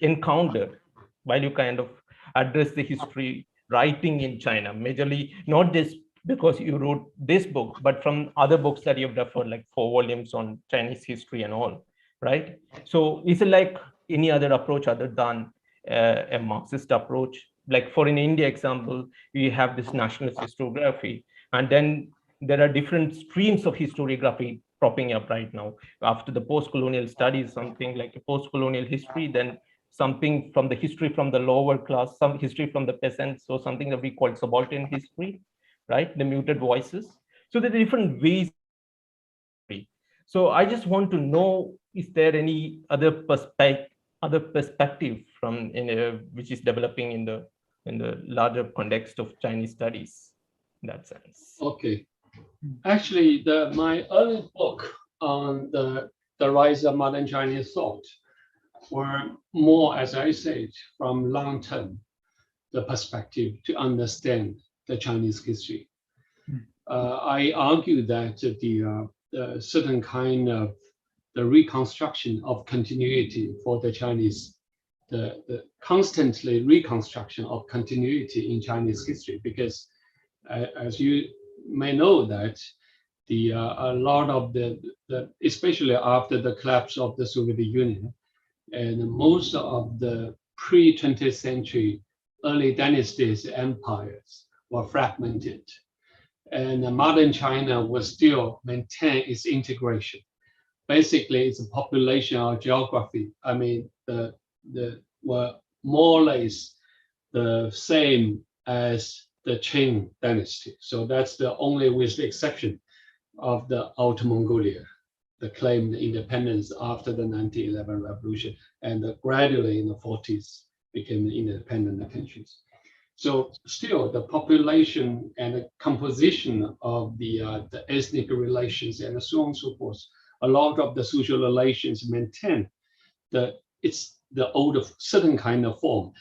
encountered while you kind of address the history writing in China, majorly not just because you wrote this book, but from other books that you've referred, like 4 volumes on Chinese history and all, right? So is it like any other approach other than a Marxist approach? Like for an India example, we have this nationalist historiography, and then there are different streams of historiography propping up right now. After the post-colonial studies, something like a post-colonial history, then something from the history from the lower class, some history from the peasants, or something that we call subaltern history, right? The muted voices. So there are different ways. So I just want to know, is there any other perspective from which is developing in the larger context of Chinese studies in that sense? Okay. Actually, my early book on the rise of modern Chinese thought were more, as I said, from long-term, the perspective to understand the Chinese history. I argue that the certain kind of the reconstruction of continuity for the Chinese, the constantly reconstruction of continuity in Chinese history, because as you may know that a lot of the especially after the collapse of the Soviet Union, and most of the pre-20th century early dynasties empires were fragmented, and modern China will still maintain its integration. Basically, it's a population or geography. I mean, were more or less the same as the Qing dynasty. So that's the only, with the exception of the Outer Mongolia, the claimed independence after the 1911 revolution, and gradually in the 40s became independent countries. So still the population and the composition of the ethnic relations and so on and so forth, a lot of the social relations maintain it's the old certain kind of form.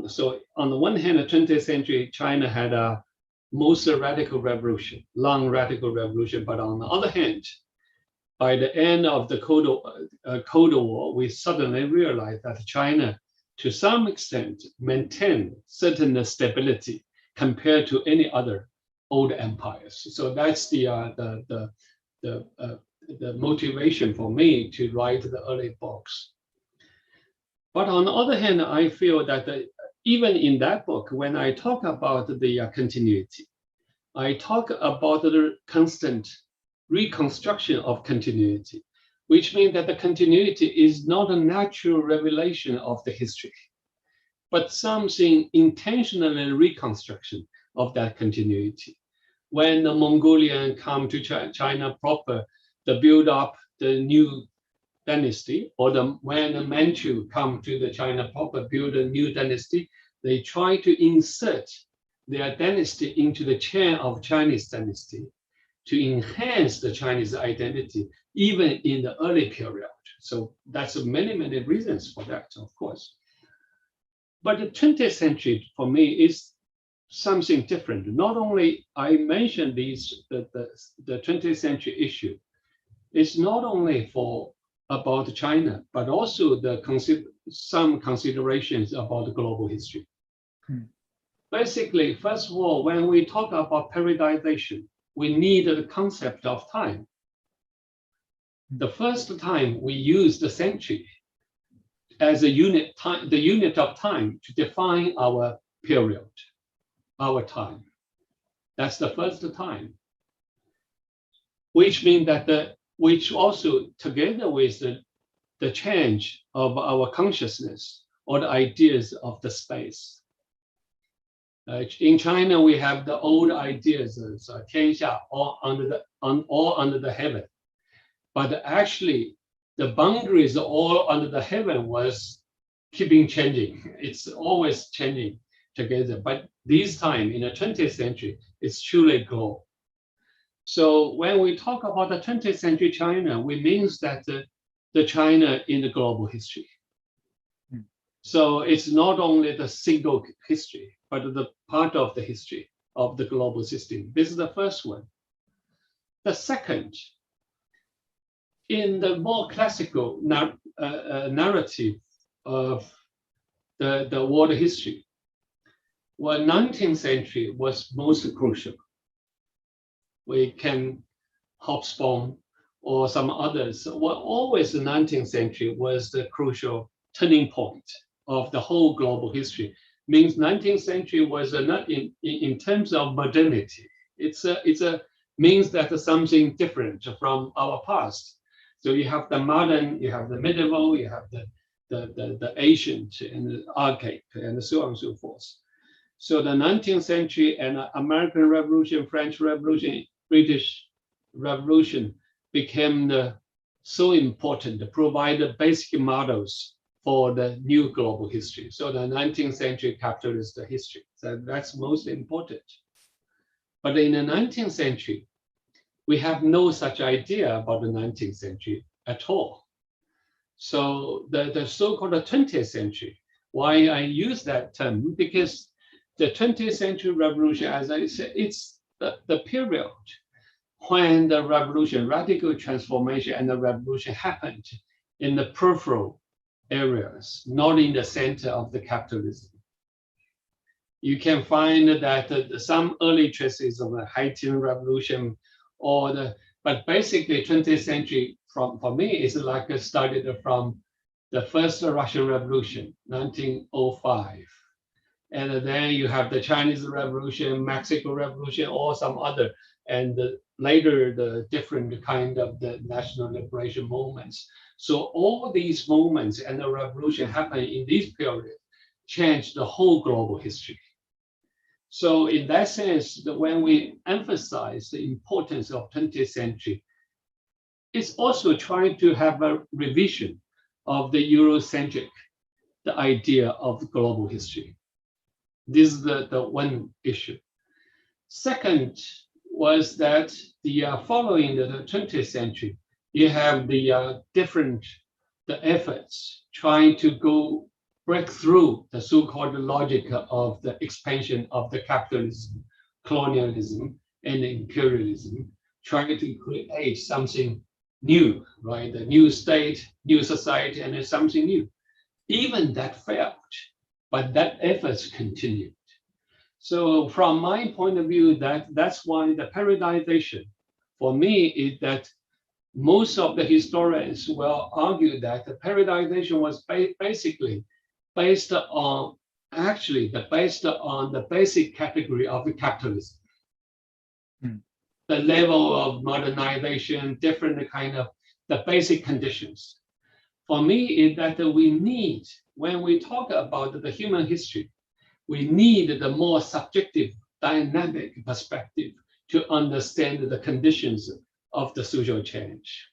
So on the one hand, the 20th century, China had a most radical revolution, long radical revolution. But on the other hand, by the end of the Cold War, we suddenly realized that China to some extent, maintain certain stability compared to any other old empires. So that's the motivation for me to write the early books. But on the other hand, I feel that even in that book, when I talk about the continuity, I talk about the constant reconstruction of continuity, which means that the continuity is not a natural revelation of the history, but something intentionally reconstruction of that continuity. When the Mongolian come to China proper, they build up the new dynasty, or when the Manchu come to the China proper, build a new dynasty, they try to insert their dynasty into the chain of Chinese dynasty to enhance the Chinese identity, even in the early period. So that's many, many reasons for that, of course. But the 20th century for me is something different. Not only I mentioned these, the 20th century issue, it's not only about China, but also some considerations about the global history. Basically, first of all, when we talk about periodization, we need the concept of time. The first time we use the century as a unit time, the unit of time to define our period, our time. That's the first time. Which means that which also together with the change of our consciousness or the ideas of the space. In China, we have the old ideas of 天下, all under the heaven. But actually, the boundaries all under the heaven was keeping changing. It's always changing together. But this time in the 20th century, it's truly global. So when we talk about the 20th century China, we mean that the China in the global history. So it's not only the single history, but the part of the history of the global system. This is the first one. The second, in the more classical narrative of the world history, well, 19th century was most crucial. We can Hobsbawm or some others. Well, always the 19th century was the crucial turning point of the whole global history. Means 19th century was not in terms of modernity. It's a means that something different from our past. So you have the modern, you have the medieval, you have the ancient and the archaic, and so on and so forth. So the 19th century and American Revolution, French Revolution, British Revolution became so important to provide the basic models for the new global history. So the 19th century capitalist history, so that's most important. But in the 19th century, we have no such idea about the 19th century at all. So the so-called 20th century, why I use that term, because the 20th century revolution, as I said, it's the period when the revolution, radical transformation and the revolution happened in the peripheral areas, not in the center of the capitalism. You can find that some early traces of the Haitian Revolution, but basically 20th century for me is like started from the first Russian Revolution, 1905. And then you have the Chinese Revolution, Mexico Revolution, or some other, and later the different kind of the national liberation movements. So all these movements and the revolution happened in this period, changed the whole global history. So in that sense, when we emphasize the importance of 20th century, it's also trying to have a revision of the Eurocentric, the idea of global history. This is the one issue. Second was that following the 20th century, you have the efforts trying to break through the so-called logic of the expansion of the capitalism, colonialism, and imperialism, trying to create something new, right? A new state, new society, and something new. even that failed, but that efforts continued. So from my point of view, that's why the periodization for me is that most of the historians will argue that the periodization was basically based on the basic category of capitalism. The level of modernization, different kind of the basic conditions. For me, is that we need, when we talk about the human history, we need the more subjective, dynamic perspective to understand the conditions of the social change.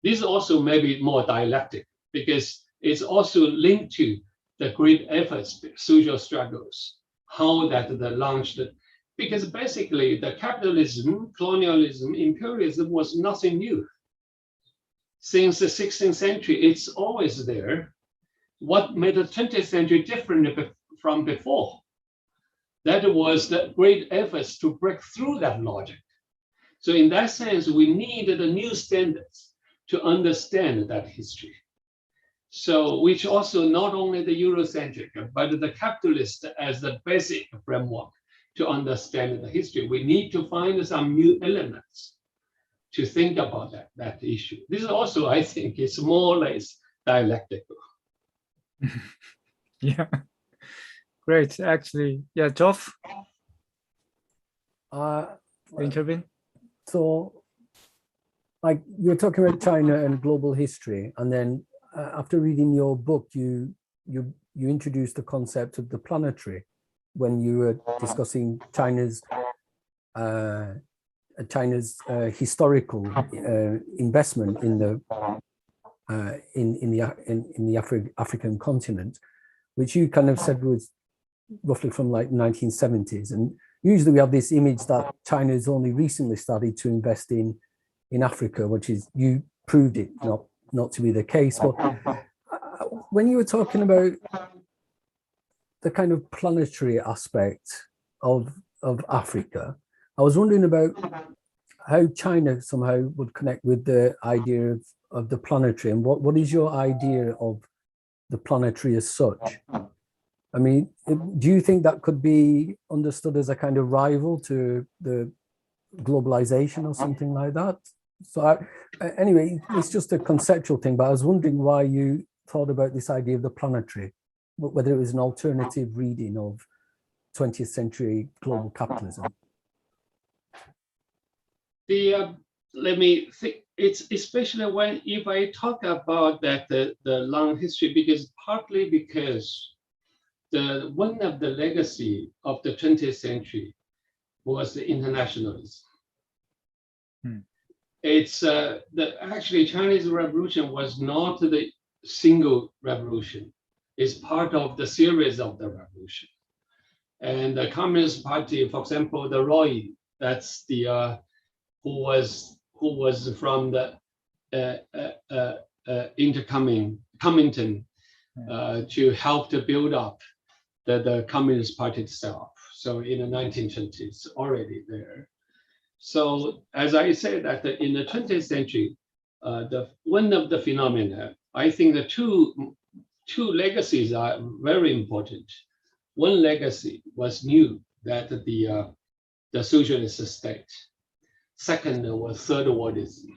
This also may be more dialectic because it's also linked to the great efforts, social struggles, how that the launched, because basically the capitalism, colonialism, imperialism was nothing new. Since the 16th century, it's always there. What made the 20th century different from before? That was the great efforts to break through that logic. So in that sense, we need the new standards to understand that history. So which also not only the Eurocentric, but the capitalist as the basic framework to understand the history. We need to find some new elements to think about that issue. This is also, I think, is more or less dialectical. Yeah, great. Actually, yeah, Geoff, intervene. So, like you're talking about China and global history, and then after reading your book, you introduced the concept of the planetary when you were discussing China's historical investment in the African continent, which you kind of said was roughly from like 1970s. And usually we have this image that China has only recently started to invest in Africa, which is, you proved it not to be the case. But when you were talking about the kind of planetary aspect of Africa, I was wondering about how China somehow would connect with the idea of the planetary, and what is your idea of the planetary as such? I mean, do you think that could be understood as a kind of rival to the globalization or something like that? So anyway, it's just a conceptual thing, but I was wondering why you thought about this idea of the planetary, whether it was an alternative reading of 20th century global capitalism. Let me think. It's especially if I talk about that the long history, because partly because one of the legacy of the 20th century was the internationalism. It's actually Chinese Revolution was not the single revolution. It's part of the series of the revolution. And the Communist Party, for example, the Roy, that's the who was from the Comintern to help to build up the Communist Party itself. So in the 1920s, already there. So as I say that in the 20th century, one of the phenomena, I think the two legacies are very important. One legacy was new, that the socialist state. Second was third worldism,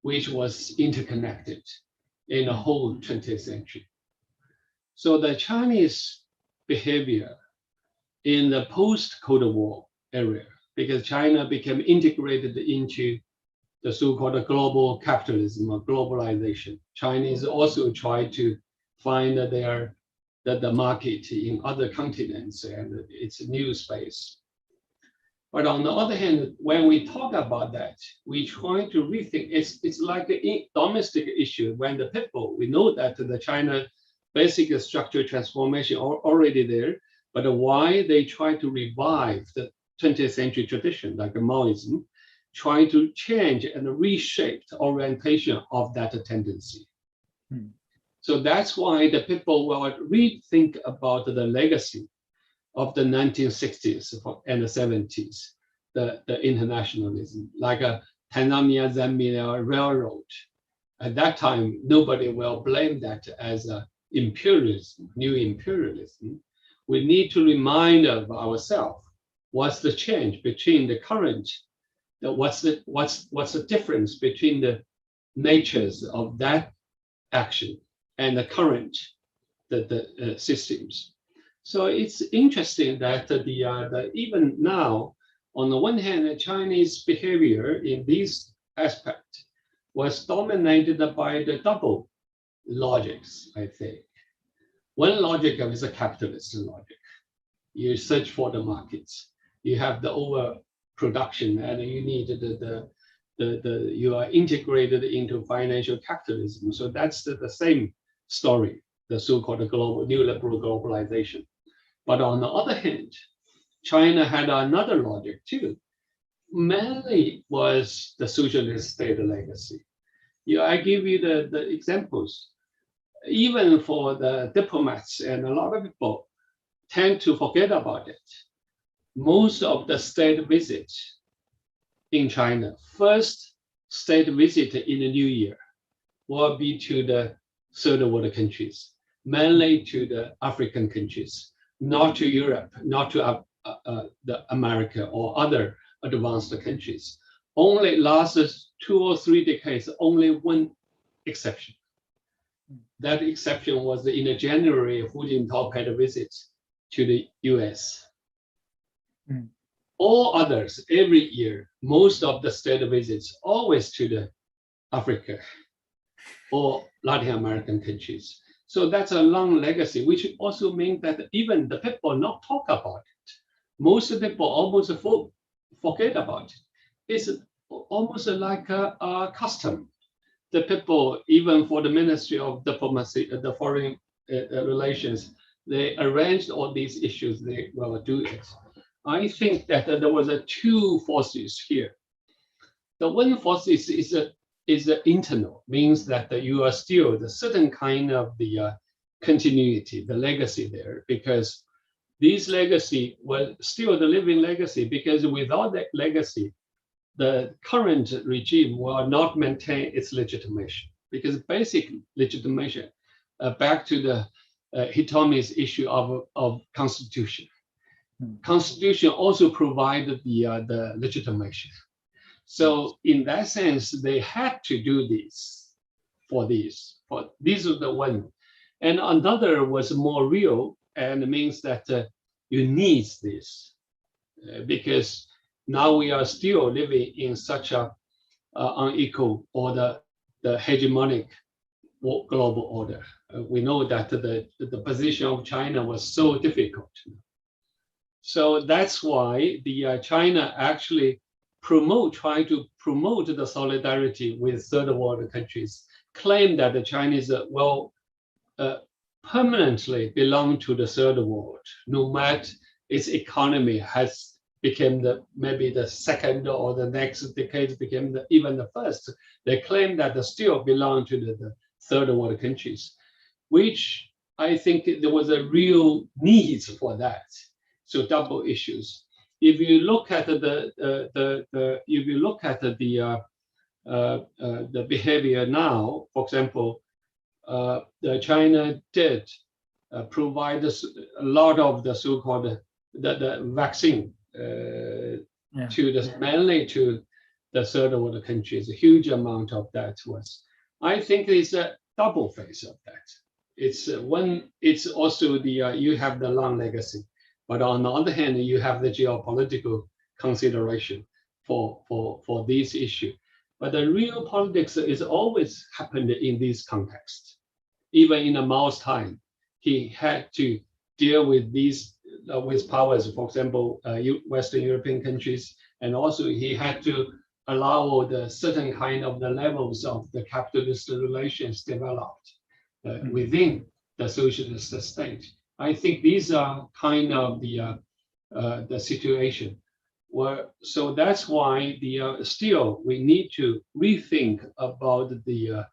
which was interconnected in the whole 20th century. So the Chinese behavior in the post-Cold War area, because China became integrated into the so-called global capitalism or globalization. Chinese also tried to find the market in other continents and its new space. But on the other hand, when we talk about that, we try to rethink. It's like a domestic issue. When the people, we know that the China basic structure transformation are already there, but why they try to revive the 20th century tradition, like Maoism, try to change and reshape the orientation of that tendency. So that's why the people will rethink about the legacy of the 1960s and the 70s, the internationalism, like a Tanzania-Zambia Railroad. At that time, nobody will blame that as a imperialism, new imperialism, we need to remind of ourselves what's the change between the current, what's the difference between the natures of that action and the current the systems. So it's interesting that even now, on the one hand, the Chinese behavior in this aspect was dominated by the double logics, I think. One logic is a capitalist logic. You search for the markets. You have the overproduction, and you need you are integrated into financial capitalism. So that's the same story, the so-called global neoliberal globalization. But on the other hand, China had another logic too. Mainly was the socialist state legacy. I give you the examples. Even for the diplomats, and a lot of people tend to forget about it. Most of the state visits in China, first state visit in the new year will be to the third world countries, mainly to the African countries, not to Europe, not to the America or other advanced countries. Only last 2 or 3 decades, only one exception. That exception was in January, Hu Jintao paid a visit to the US. All others, every year, most of the state visits always to the Africa or Latin American countries. So that's a long legacy, which also means that even the people not talk about it. Most people almost forget about it. It's almost like a custom. The people, even for the Ministry of Diplomacy, the Foreign Relations, they arranged all these issues, they will do it. I think that there was 2 forces here. The one force is internal, means that you are still the certain kind of the continuity, the legacy there, because this legacy was still the living legacy, because without that legacy, the current regime will not maintain its legitimation, because basic legitimation, back to the Hitomi's issue of constitution. Constitution also provided the legitimation. So in that sense, they had to do this for these are the one. And another was more real, and means that you need this because now we are still living in such a unequal order, the hegemonic global order. We know that the position of China was so difficult. So that's why the China actually try to promote the solidarity with third world countries, claim that the Chinese will permanently belong to the third world, no matter its economy has become maybe the second or the next decade became even the first. They claim that they still belong to the third world countries, which I think there was a real need for that. So double issues. If you look at the behavior now, for example, China did provide a lot of the so-called the vaccine to mainly to the third world countries. A huge amount of that was. I think it's a double phase of that. It's It's also the you have the long legacy. But on the other hand, you have the geopolitical consideration for this issue. But the real politics is always happened in this context. Even in Mao's time, he had to deal with these with powers, for example, Western European countries, and also he had to allow the certain kind of the levels of the capitalist relations developed within the socialist state. I think these are kind of the situation where, so that's why still we need to rethink about the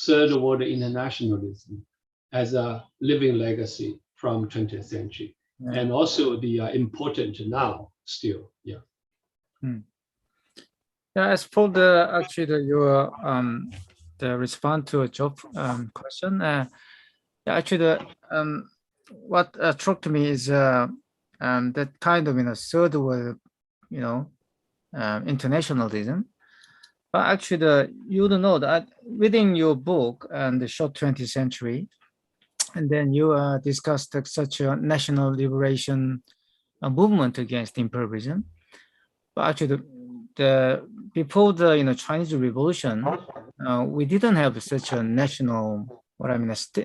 third world internationalism as a living legacy from 20th century, and also the important now still. Yeah. Yeah, as for the response to a job question, Actually, what struck me is that kind of third world, internationalism. But actually, you don't know that within your book and the short 20th century, and then you discussed such a national liberation movement against imperialism. But actually, the before the Chinese Revolution, we didn't have such a national,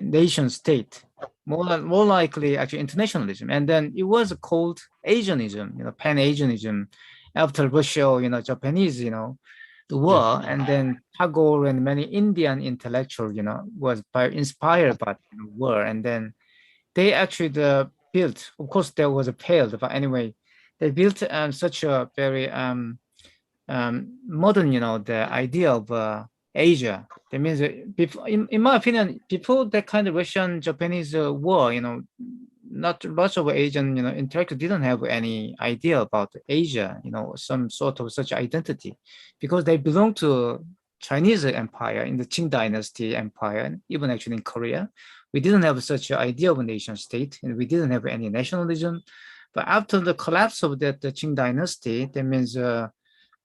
nation state. More likely, actually, internationalism, and then it was called Asianism, Pan-Asianism, after Russia, Japanese, the war, and then Tagore and many Indian intellectuals, was inspired by the war, and then they actually built. Of course, there was a failed, but anyway, they built such a very modern, the idea of Asia. That means before, in my opinion, before that kind of Russian-Japanese war, not lots of Asian, intellectuals didn't have any idea about Asia, some sort of such identity, because they belong to Chinese empire in the Qing dynasty empire, even actually in Korea. We didn't have such an idea of a nation state, and we didn't have any nationalism. But after the collapse of the Qing dynasty, that means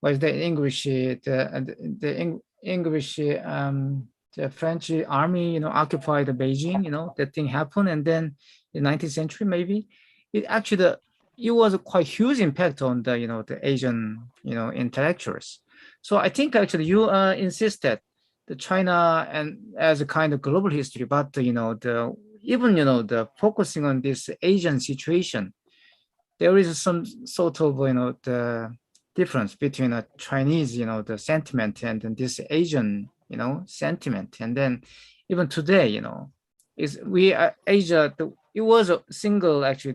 was the English, the English, the French army, occupied Beijing, that thing happened. And then in the 19th century, maybe, it actually, it was a quite huge impact on the, the Asian, intellectuals. So I think actually you insist that the China and as a kind of global history, but, even, the focusing on this Asian situation, there is some sort of, the difference between a Chinese, the sentiment and then this Asian, sentiment. And then even today, is Asia, it was a single, actually,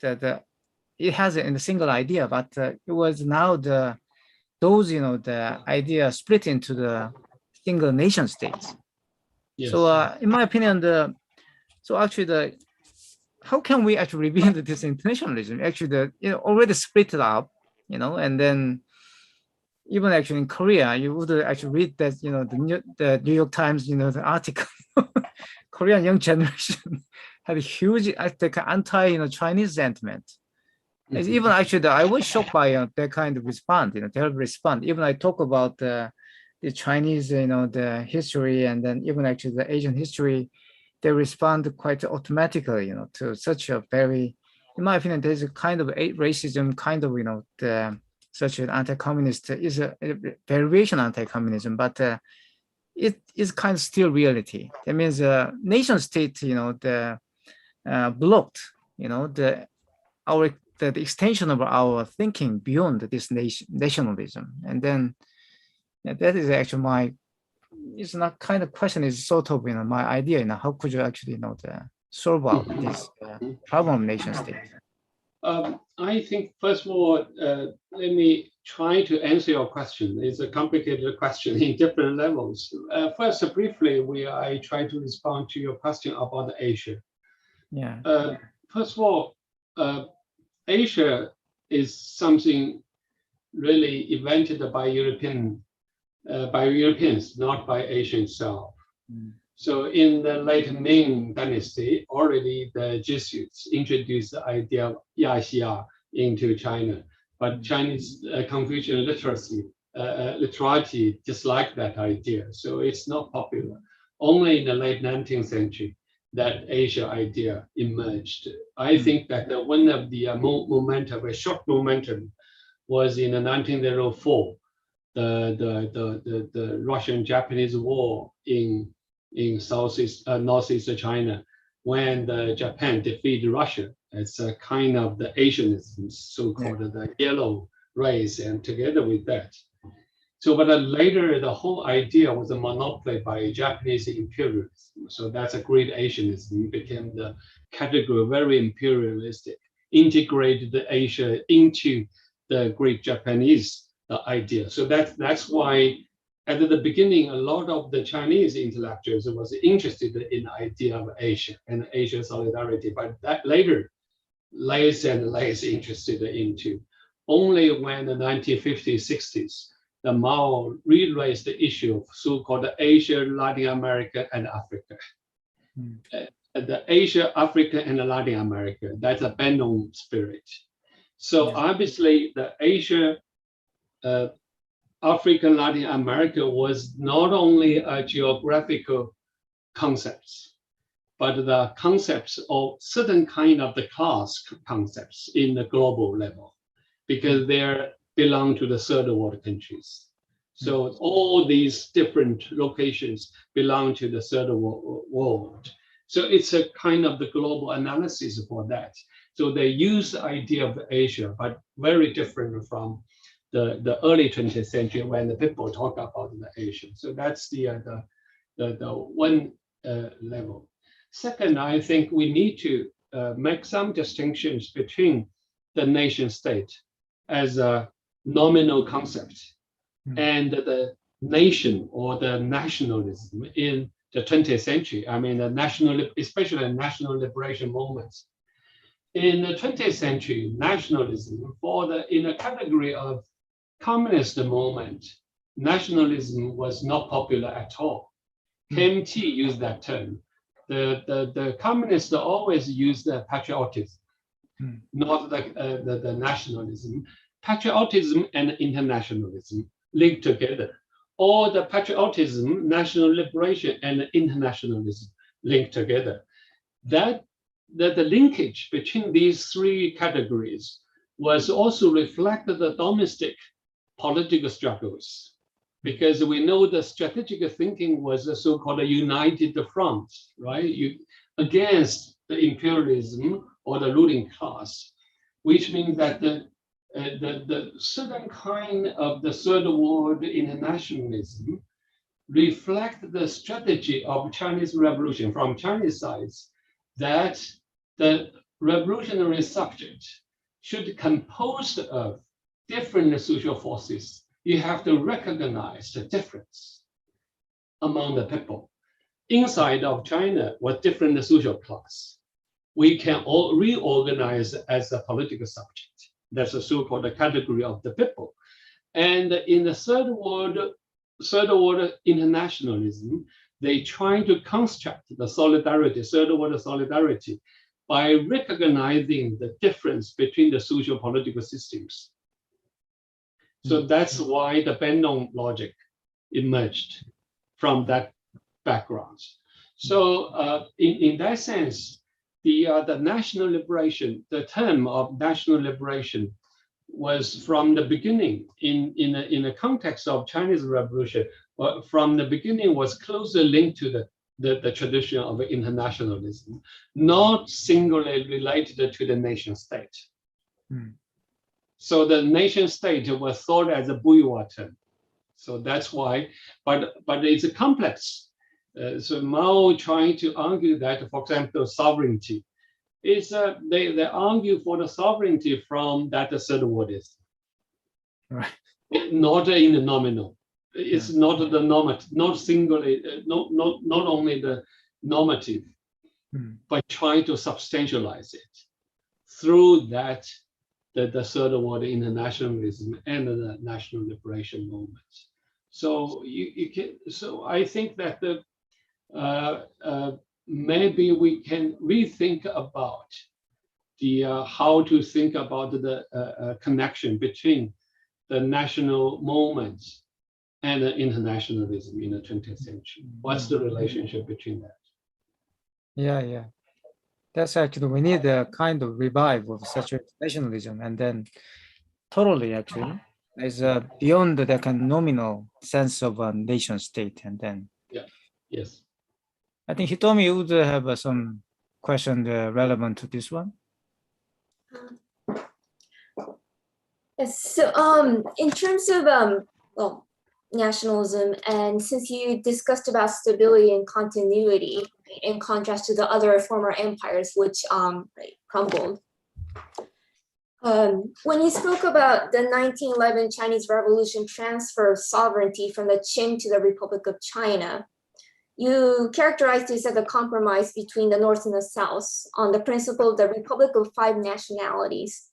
it has a single idea, but it was now those, the idea split into the single nation states. Yes. So in my opinion, how can we actually rebuild this internationalism? Actually, already split it up, and then even actually in Korea, you would actually read that, the New York Times, the article, Korean young generation had a huge anti-Chinese sentiment. Even actually, I was shocked by that kind of response, terrible response. Even I talk about the Chinese, the history, and then even actually the Asian history, they respond quite automatically, to such a very, in my opinion, there's a kind of racism, kind of, such an anti-communist is a variation anti-communism, but it is kind of still reality. That means nation state, blocked, the extension of our thinking beyond this nationalism. And then that is actually it's not kind of question, is sort of, my idea, how could you actually, solve out this problem of nation state? I think, first of all, let me try to answer your question. It's a complicated question in different levels. First, briefly, I try to respond to your question about Asia. Yeah. First of all, Asia is something really invented by Europeans, not by Asia itself. So in the late Ming Dynasty, already the Jesuits introduced the idea of Yaxia into China, but Chinese Confucian literati dislike that idea, so it's not popular. Only in the late 19th century that Asia idea emerged. I think that one of the momentum, a short momentum, was in 1904, the Russian-Japanese war in northeast China, when Japan defeated Russia. It's a kind of the Asianism, so-called the yellow race, and together with that. So, but later the whole idea was a monopoly by Japanese imperialism. So that's a great Asianism. It became the category very imperialistic, integrated the Asia into the great Japanese idea. So that's why at the beginning, a lot of the Chinese intellectuals was interested in the idea of Asia and Asia solidarity, but that later, less and less interested into. Only when the 1950s, 60s, the Mao re-raised the issue of so-called Asia, Latin America, and Africa. the Asia, Africa, and Latin America. That's a Bandung spirit. So obviously the Asia, Africa, Latin America was not only a geographical concepts, but the concepts of certain kind of the class concepts in the global level, because they belong to the third world countries. So all these different locations belong to the third world. So it's a kind of the global analysis for that. So they use the idea of Asia, but very different from the early 20th century when the people talk about the Asia. So that's the one level. Second, I think we need to make some distinctions between the nation state as a nominal concept and the nation or the nationalism in the 20th century. I mean, the national, especially national liberation movements. In the 20th century, nationalism in a category of communist movement, nationalism was not popular at all. KMT used that term. The communists always use the patriotism, not the nationalism. Patriotism and internationalism linked together, or the patriotism, national liberation, and internationalism linked together. The linkage between these three categories was also reflected the domestic political struggles, because we know the strategic thinking was the so-called united front, right? Against the imperialism or the ruling class, which means that the certain kind of the third world internationalism reflect the strategy of Chinese revolution from Chinese sides, that the revolutionary subject should compose of different social forces. You have to recognize the difference among the people. Inside of China was different social class. We can all reorganize as a political subject. That's a so-called category of the people. And in the third world internationalism, they try to construct the solidarity, third world solidarity, by recognizing the difference between the social political systems. So that's why the Bandung logic emerged from that background. So in that sense, the national liberation, the term of national liberation was from the beginning in the context of Chinese revolution, from the beginning was closely linked to the tradition of internationalism, not singularly related to the nation state. So the nation state was thought as a bourgeois term. So that's why, but it's a complex. So Mao trying to argue that, for example, sovereignty is they argue for the sovereignty from that third worldism, right? Not in the nominal. It's not the normative, not singly, not only the normative, but trying to substantialize it through that the third world internationalism and the national liberation movement. So you can. So I think that maybe we can rethink about how to think about the connection between the national movements and the internationalism in the 20th century. What's the relationship between that? Yeah. That's actually, we need a kind of revive of such a nationalism, and then totally actually is beyond the kind of nominal sense of a nation state. And then Yes. I think Hitomi would have some question relevant to this one. Yes, so in terms of well, nationalism, and since you discussed about stability and continuity in contrast to the other former empires which crumbled, when you spoke about the 1911 Chinese Revolution transfer of sovereignty from the Qing to the Republic of China, you characterized this as a compromise between the North and the South on the principle of the Republic of Five Nationalities,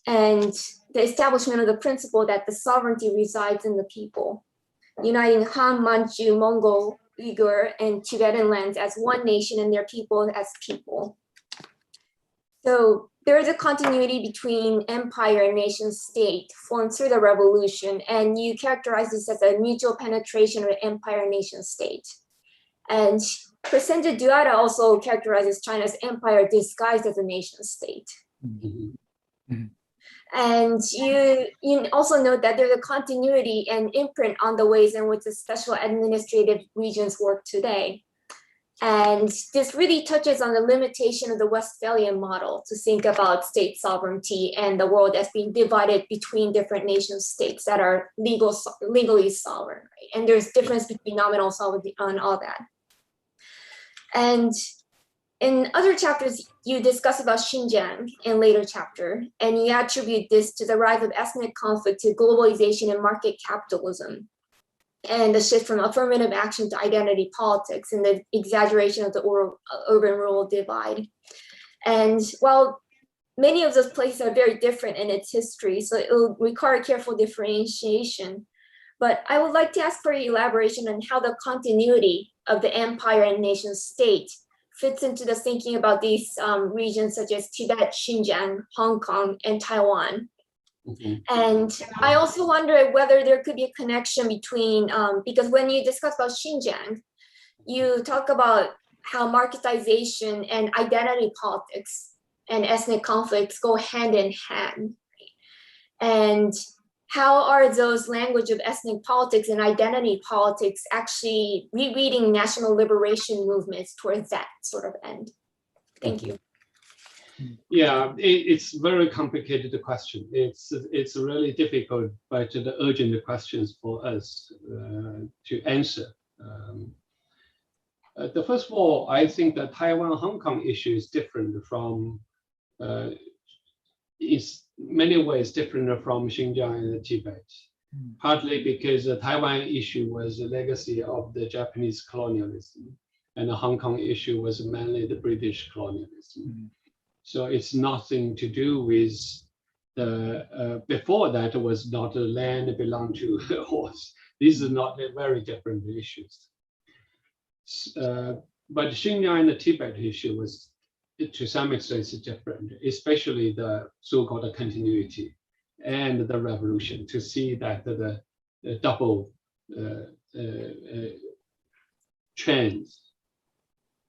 and the establishment of the principle that the sovereignty resides in the people, uniting Han, Manchu, Mongol, Uyghur, and Tibetan lands as one nation and their people as people. So there is a continuity between empire and nation state formed through the revolution, and you characterize this as a mutual penetration of empire and nation state. And Crescendo Duada also characterizes China's empire disguised as a nation state. And you also note that there's a continuity and imprint on the ways in which the special administrative regions work today. And this really touches on the limitation of the Westphalian model to think about state sovereignty and the world as being divided between different nation states that are legally sovereign, right? And there's difference between nominal sovereignty and all that. And in other chapters, you discuss about Xinjiang in later chapter, and you attribute this to the rise of ethnic conflict to globalization and market capitalism, and the shift from affirmative action to identity politics and the exaggeration of the urban-rural divide. And while many of those places are very different in its history, so it will require careful differentiation. But I would like to ask for elaboration on how the continuity of the empire and nation state fits into the thinking about these regions such as Tibet, Xinjiang, Hong Kong, and Taiwan. And I also wonder whether there could be a connection between, because when you discuss about Xinjiang, you talk about how marketization and identity politics and ethnic conflicts go hand in hand. And how are those language of ethnic politics and identity politics actually rereading national liberation movements towards that sort of end? Thank you. Yeah, it's very complicated question. It's really difficult, but the urgent questions for us to answer. The first of all, I think the Taiwan-Hong Kong issue is different from, is many ways different from Xinjiang and Tibet. Partly because the Taiwan issue was a legacy of the Japanese colonialism, and the Hong Kong issue was mainly the British colonialism. So it's nothing to do with the, before that was not a land belonged to a horse. These are not very different issues. But Xinjiang and the Tibet issue was, to some extent, different, especially the so-called continuity and the revolution, to see that the double trends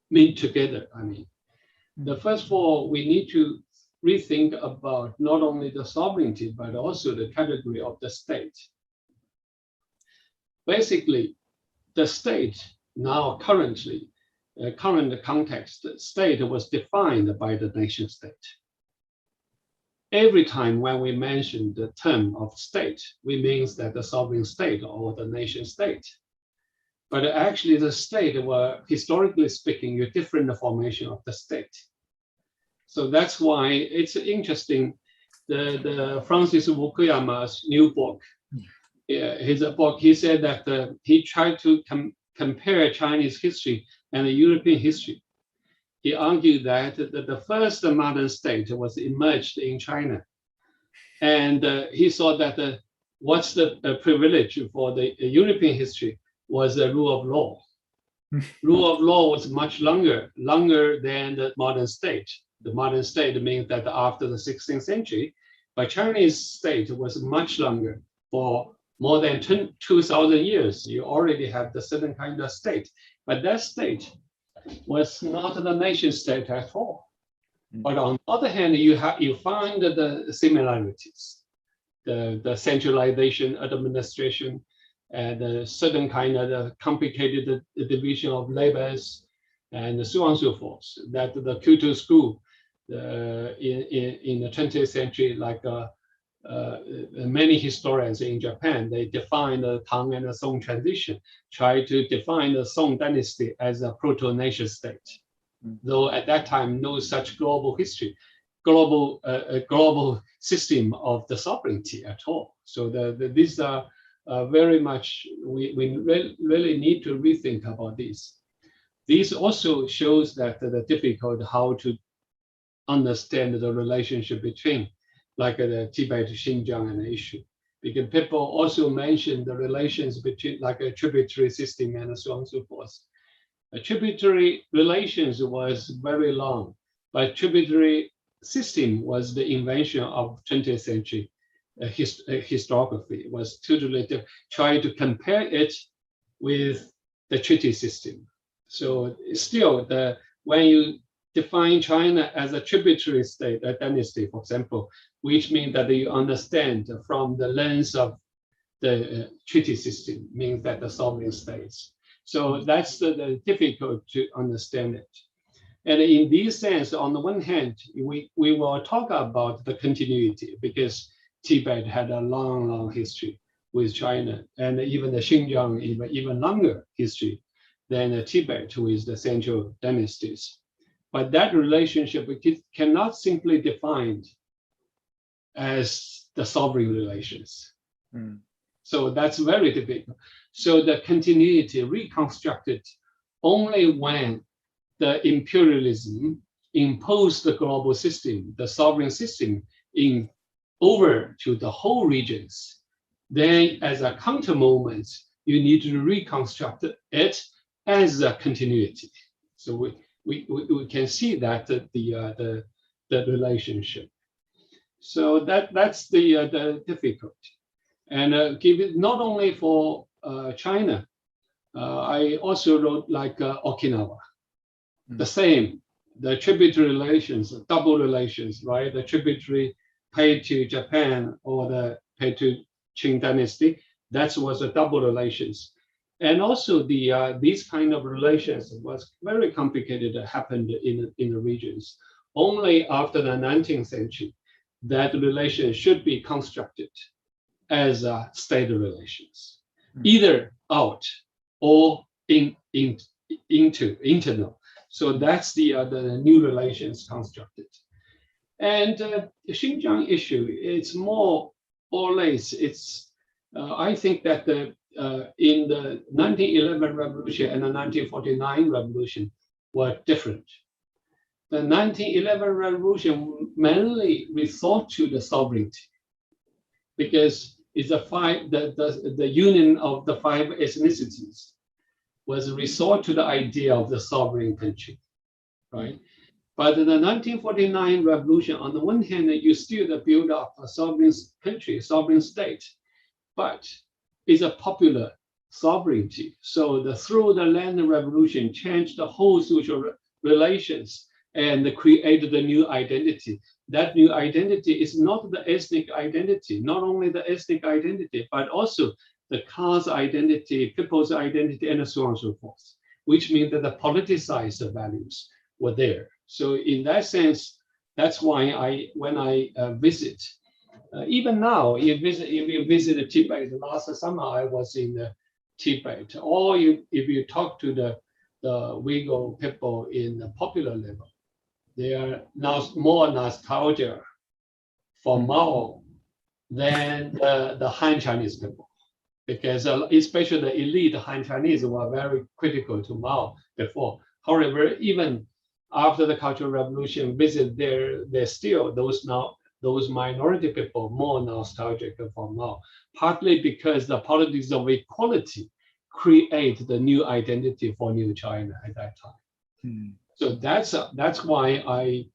meet together. I mean, the first of all, we need to rethink about not only the sovereignty, but also the category of the state. Basically, the state now currently, current context, state was defined by the nation state. Every time when we mention the term of state, we means that the sovereign state or the nation state. But actually the state were, historically speaking, a different formation of the state. So that's why it's interesting, the Francis Fukuyama's new book, his book, he said that he tried to compare Chinese history and the European history. He argued that the first modern state was emerged in China. And he saw that what's the privilege for the European history was the rule of law. Rule of law was much longer than the modern state. The modern state means that after the 16th century, but Chinese state was much longer. For more than 2,000 years, you already have the certain kind of state. But that state was not the nation state at all. But on the other hand, you find the similarities, the centralization, administration, and a certain kind of complicated division of labors, and so on and so forth. That the Kyoto school in the 20th century, like many historians in Japan, they define the Tang and the Song transition, try to define the Song dynasty as a proto-nation state. Though at that time, no such global history, global system of the sovereignty at all. So these are very much, we really need to rethink about this. This also shows that the difficult how to understand the relationship between like the Tibet, Xinjiang and issue. because people also mentioned the relations between like a tributary system and so on and so forth. A tributary relations was very long, but tributary system was the invention of 20th century historiography. It was totally trying to compare it with the treaty system. So still, when you define China as a tributary state, a dynasty, for example, which means that you understand from the lens of the treaty system, means that the sovereign states. So that's the difficult to understand it. And in this sense, on the one hand, we will talk about the continuity because Tibet had a long, long history with China, and even the Xinjiang even longer history than Tibet with the central dynasties. But that relationship cannot simply defined as the sovereign relations. So that's very difficult. So the continuity reconstructed only when the imperialism imposed the global system, the sovereign system, over to the whole regions. Then as a counter moment, you need to reconstruct it as a continuity. So we can see that the relationship. So that's the difficulty. And give it not only for China, I also wrote like Okinawa, the same, the tributary relations, double relations, right? The tributary paid to Japan or the paid to Qing dynasty, that was a double relations. And also these kind of relations was very complicated that happened in the regions. Only after the 19th century, that relation should be constructed as state relations, either out or into internal. So that's the new relations constructed. And the Xinjiang issue, it's more or less, it's, I think that in the 1911 revolution and the 1949 revolution were different. The 1911 revolution mainly resort to the sovereignty because it's the union of the 5 ethnicities was resort to the idea of the sovereign country, right? But in the 1949 revolution, on the one hand, you still build up a sovereign country, sovereign state, but it's a popular sovereignty. So through the land revolution changed the whole social relations and created a new identity. That new identity is not the ethnic identity, not only the ethnic identity, but also the caste identity, people's identity, and so on and so forth, which means that the politicized values were there. So in that sense, that's why when I visit, even now, if you visit Tibet, last summer I was in Tibet, or if you talk to the Uyghur people in the popular level, they are now more nostalgia for Mao than the Han Chinese people, because especially the elite Han Chinese were very critical to Mao before. However, even after the Cultural Revolution visit there, there's still those minority people more nostalgic for Mao, partly because the politics of equality create the new identity for New China at that time. So that's why I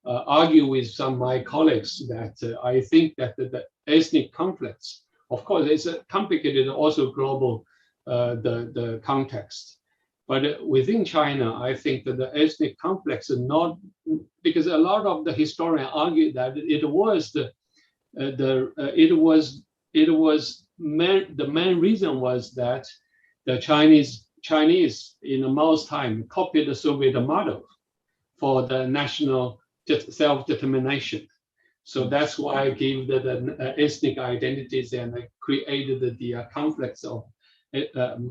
argue with some of my colleagues that I think that the ethnic conflicts, of course, it's a complicated also global the context. But within China, I think that the ethnic conflicts are not, because a lot of the historians argue that the main reason was that the Chinese in Mao's time copied the Soviet model for the national self-determination. So that's why I gave the ethnic identities and created the conflicts of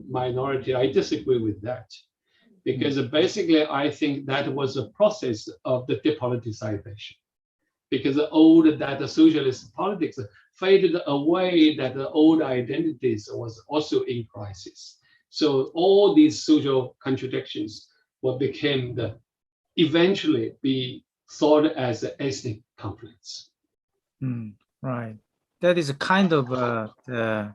minority. I disagree with that, because basically I think that was a process of the depoliticization, because the socialist politics faded away, that the old identities was also in crisis. So all these social contradictions became eventually be thought as ethnic conflicts. Right. that is a kind of the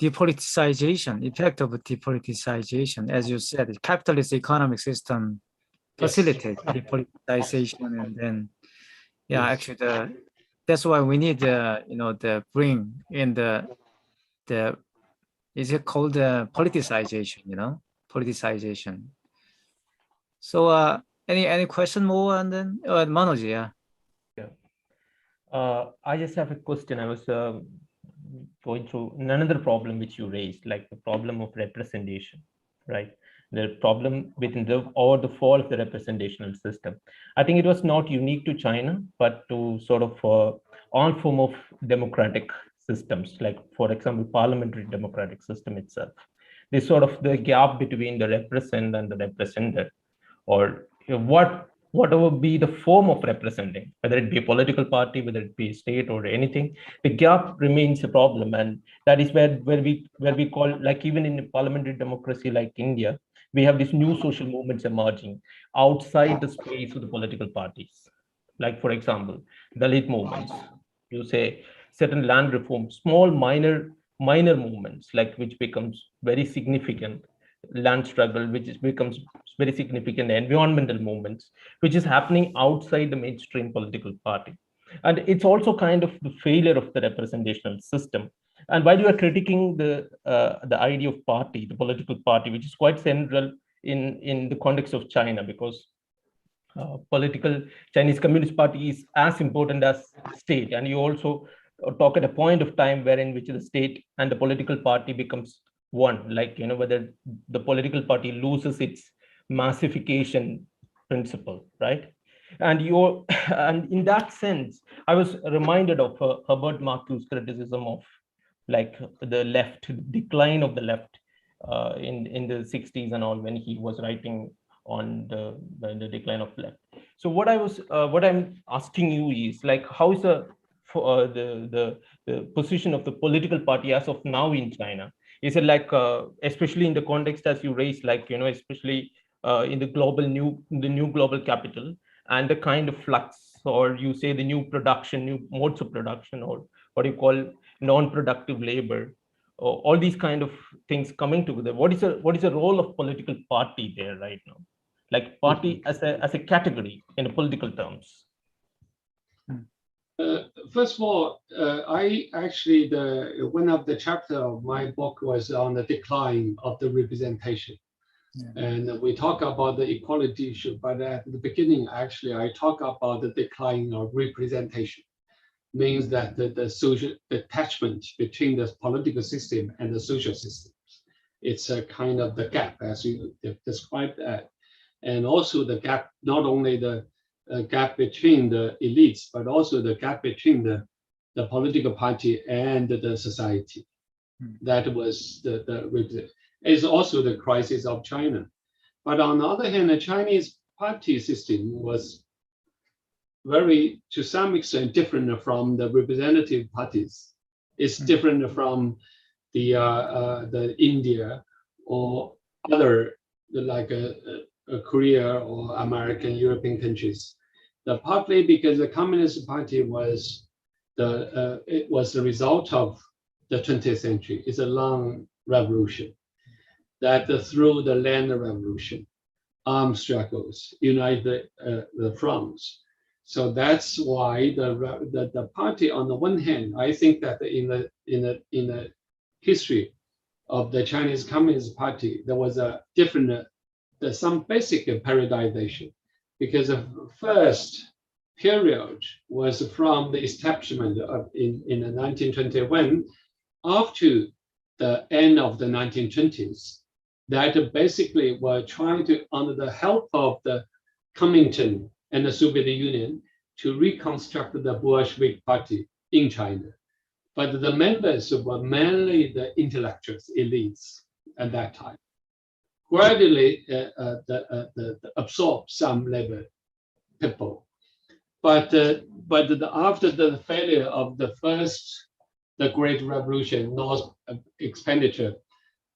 depoliticization, effect of depoliticization. As you said, the capitalist economic system facilitates depoliticization, and then, yeah, Yes. actually, that's why we need, the bring in the is it called politicization? Politicization. So, any question more, and then Manoj, yeah. I just have a question. I was going through another problem which you raised, like the problem of representation, right? The problem within the fall of the representational system. I think it was not unique to China, but to sort of all form of democratic systems, like for example, parliamentary democratic system itself. This sort of the gap between the represent and the represented, or whatever be the form of representing, whether it be a political party, whether it be a state or anything, the gap remains a problem. And that is where we call, like even in a parliamentary democracy like India, we have these new social movements emerging outside the space of the political parties. Like, for example, Dalit movements, you say certain land reform, small minor movements, like which becomes very significant, land struggle, which becomes very significant, environmental movements, which is happening outside the mainstream political party. And it's also kind of the failure of the representational system. And while you are critiquing the idea of party, the political party, which is quite central in the context of China, because political Chinese Communist Party is as important as state. And you also talk at a point of time wherein which the state and the political party becomes one, like, whether the political party loses its massification principle, right? And and in that sense, I was reminded of Herbert Marcuse's criticism of like the left, decline of the left in the 60s and all, when he was writing on the decline of left. So what I'm asking you is, like, how is the position of the political party as of now in China? Is it like, especially in the context as you raised, like, especially in the new global capital, and the kind of flux, or you say the new modes of production, or what you call non-productive labor, or all these kind of things coming together? What is the role of political party there right now? Like party as a category in political terms. First of all, I actually, one of the chapter of my book was on the decline of the representation. Yeah. And we talk about the equality issue, but at the beginning, actually, I talk about the decline of representation. Means that the social attachment between the political system and the social systems, it's a kind of the gap, as you described that. And also the gap, not only the gap between the elites, but also the gap between the political party and the society. That was is also the crisis of China. But on the other hand, the Chinese party system was very, to some extent, different from the representative parties. It's different from the India or other, like Korea or American, European countries. Partly because the Communist Party was it was the result of the 20th century. It's a long revolution that through the land revolution, armed struggles, united the fronts. So that's why the party, on the one hand, I think that in the history of the Chinese Communist Party, there was a different, some basic periodization, because the first period was from the establishment in the 1921 up to the end of the 1920s, that basically were trying to, under the help of the Comintern and the Soviet Union, to reconstruct the Bolshevik Party in China. But the members were mainly the intellectuals, elites at that time. Gradually absorbed some labor people. But after the failure of the Great Revolution, North expenditure,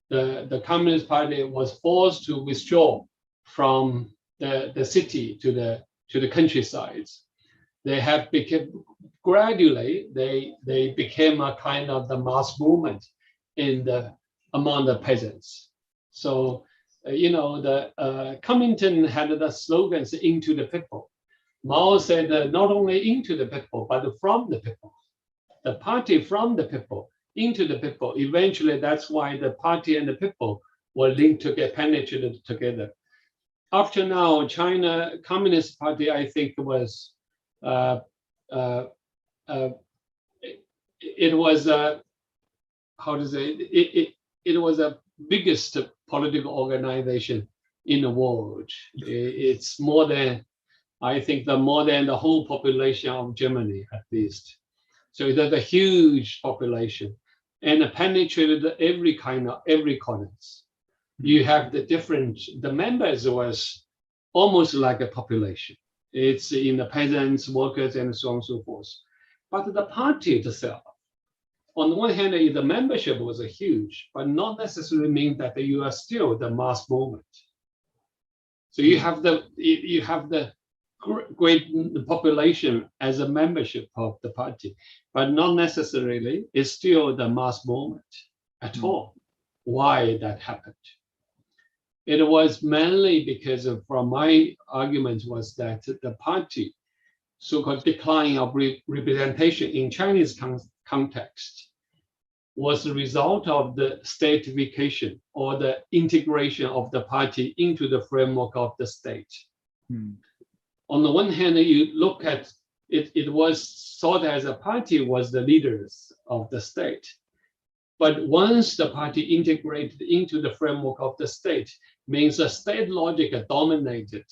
the Communist Party was forced to withdraw from the city to the countryside. they have become gradually they became a kind of the mass movement among the peasants. So the Comintern had the slogans "into the people." Mao said not only into the people but from the people. The party from the people into the people. Eventually, that's why the party and the people were linked together, penetrated together. After now, China Communist Party, I think, was it was how to say it was the biggest political organization in the world. It's more than, I think, more than the whole population of Germany at least. So it has a huge population and penetrated every corners. You have the members was almost like a population. It's in the peasants, workers, and so on and so forth. But the party itself, on the one hand, the membership was huge, but not necessarily mean that you are still the mass movement. So you have the great population as a membership of the party, but not necessarily it's still the mass movement at all. Why that happened? It was mainly because from my argument was that the party so-called decline of representation in Chinese context was the result of the statification or the integration of the party into the framework of the state. On the one hand, you look at it, it was thought as a party was the leaders of the state. But once the party integrated into the framework of the state, means the state logic dominated